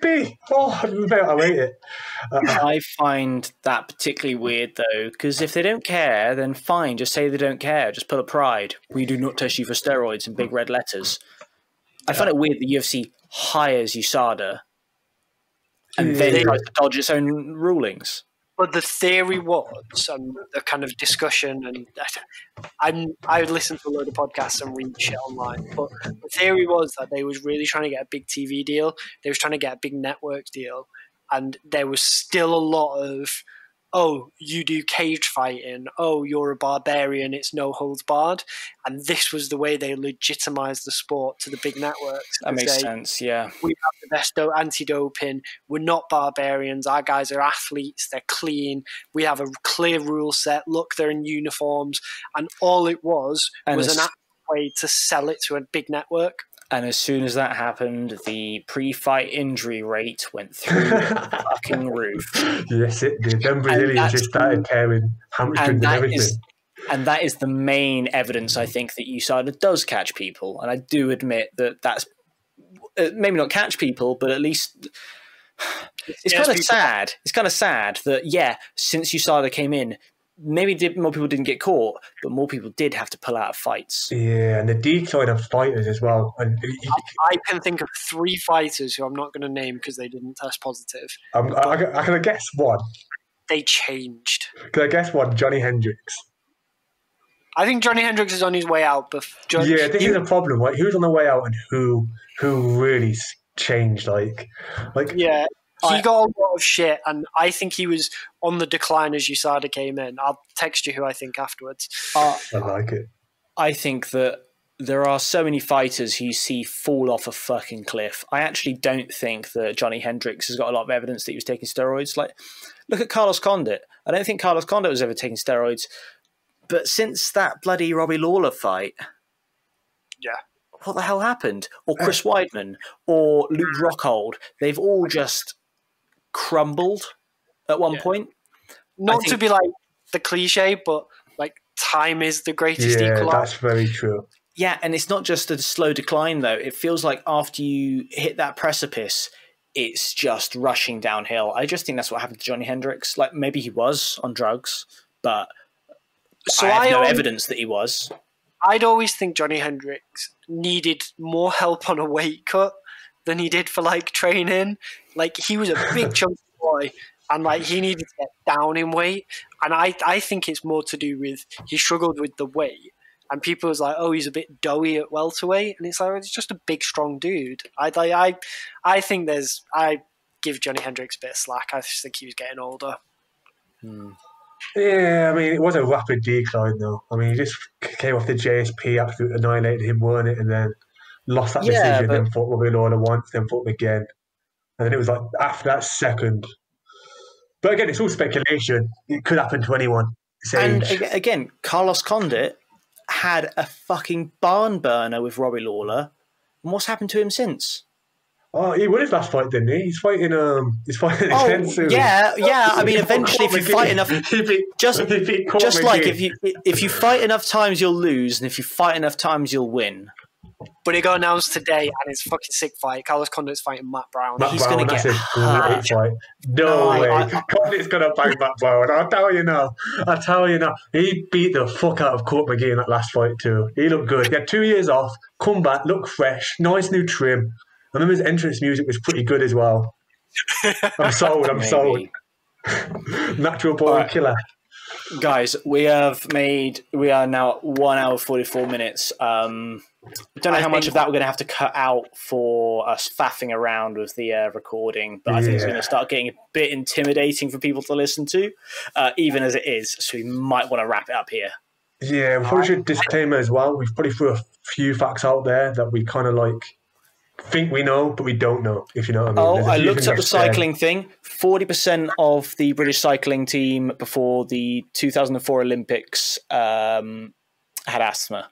B? Oh, I rate it. I find that particularly weird, though, because if they don't care, then fine, just say they don't care. Just put a pride. We do not test you for steroids in big red letters. I find it weird the UFC hires USADA and then tries to dodge its own rulings. But the theory was, and the kind of discussion, and I would listen to a load of podcasts and read shit online, but the theory was that they was really trying to get a big TV deal. They was trying to get a big network deal. And there was still a lot of, oh, you do cage fighting. Oh, you're a barbarian. It's no holds barred. And this was the way they legitimized the sport to the big networks. That makes sense, yeah. We have the best anti-doping. We're not barbarians. Our guys are athletes. They're clean. We have a clear rule set. Look, they're in uniforms. And all it was an actual way to sell it to a big network. And as soon as that happened, the pre-fight injury rate went through the fucking roof. Yes, it did. Them Brazilians just started tearing hamstrings and everything. And that is the main evidence, I think, that USADA does catch people. And I do admit that that's maybe not catch people, but at least it's kind of sad. It's kind of sad that, since USADA came in, maybe more people didn't get caught, but more people did have to pull out of fights. Yeah, and the decline of fighters as well. And I can think of 3 fighters who I'm not going to name because they didn't test positive. I can guess one. They changed. Can I guess one? Johnny Hendricks. I think Johnny Hendricks is on his way out. But this is a problem. Right? Who's on the way out and who really changed? Yeah. He got a lot of shit, and I think he was on the decline as USADA came in. I'll text you who I think afterwards. I like it. I think that there are so many fighters who you see fall off a fucking cliff. I actually don't think that Johnny Hendricks has got a lot of evidence that he was taking steroids. Look at Carlos Condit. I don't think Carlos Condit was ever taking steroids. But since that bloody Robbie Lawler fight... Yeah. What the hell happened? Or Chris Weidman, or Luke Rockhold. They've all just... crumbled at one point. Not to be like the cliche, but time is the greatest equalizer. Yeah, that's very true. Yeah, and it's not just a slow decline though. It feels like after you hit that precipice, it's just rushing downhill. I just think that's what happened to Johnny Hendricks. Maybe he was on drugs, but I have no evidence that he was. I'd always think Johnny Hendricks needed more help on a weight cut than he did for training. He was a big chunky boy, and he needed to get down in weight. And I think it's more to do with he struggled with the weight, and people was like, oh, he's a bit doughy at welterweight, and it's it's just a big strong dude. I think I give Johnny Hendricks a bit of slack. I just think he was getting older. Yeah, I mean, it was a rapid decline though. I mean, he just came off the JSP, absolutely annihilated him, won it, and then lost that decision, then fought Robbie Lawler once, then fought him again. And then it was after that second. But again, it's all speculation. It could happen to anyone. And again, Carlos Condit had a fucking barn burner with Robbie Lawler. And what's happened to him since? Oh, he won his last fight, didn't he? He's fighting yeah. I mean, eventually, if you fight enough, if you fight enough times, you'll lose, and if you fight enough times, you'll win. But it got announced today, and it's a fucking sick fight. Carlos Condit's fighting Matt Brown. He's going to get a great fight. No way. Condit's going to bang Matt Brown. I'll tell you now. He beat the fuck out of Court McGee in that last fight too. He looked good. He had 2 years off, come back, look fresh, nice new trim. I remember his entrance music was pretty good as well. I'm sold. Natural born killer. Guys, we are now 1 hour 44 minutes. I don't know how much of that we're going to have to cut out for us faffing around with the recording, but I think it's going to start getting a bit intimidating for people to listen to, even as it is. So we might want to wrap it up here. Yeah, we probably should disclaimer as well. We've probably threw a few facts out there that we kind of like think we know, but we don't know, if you know what I mean. I looked up the cycling thing. 40% of the British cycling team before the 2004 Olympics had asthma.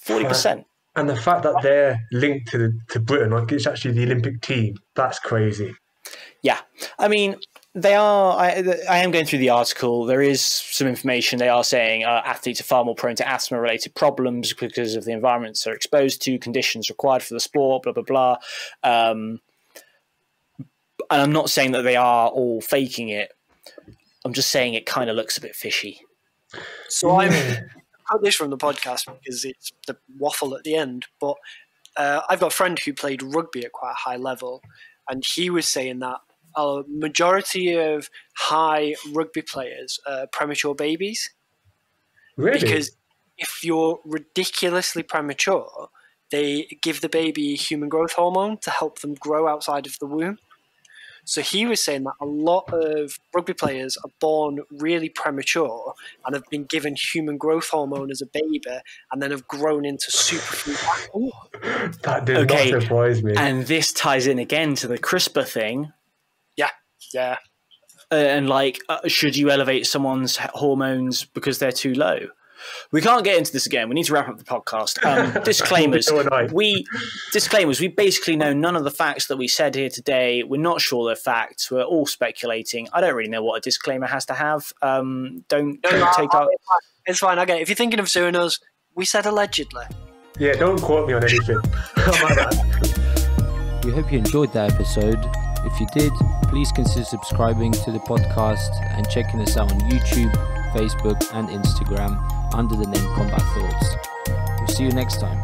40%. And the fact that they're linked to Britain, like it's actually the Olympic team, that's crazy. Yeah. I mean, they are. I am going through the article. There is some information. They are saying athletes are far more prone to asthma-related problems because of the environments they're exposed to, conditions required for the sport, blah, blah, blah. And I'm not saying that they are all faking it. I'm just saying it kind of looks a bit fishy. So I cut this from the podcast because it's the waffle at the end. But I've got a friend who played rugby at quite a high level, and he was saying that a majority of high rugby players are premature babies. Really? Because if you're ridiculously premature, they give the baby human growth hormone to help them grow outside of the womb. So he was saying that a lot of rugby players are born really premature and have been given human growth hormone as a baby and then have grown into superfood athletes. That did not surprise me. And this ties in again to the CRISPR thing. Yeah. And should you elevate someone's hormones because they're too low? We can't get into this again. We need to wrap up the podcast. Disclaimers. We basically know none of the facts that we said here today. We're not sure they're facts. We're all speculating. I don't really know what a disclaimer has to have. It's fine. I get it. If you're thinking of suing us, we said allegedly. Yeah, don't quote me on anything. We hope you enjoyed that episode. If you did, please consider subscribing to the podcast and checking us out on YouTube, Facebook and Instagram under the name Combat Thoughts. We'll see you next time.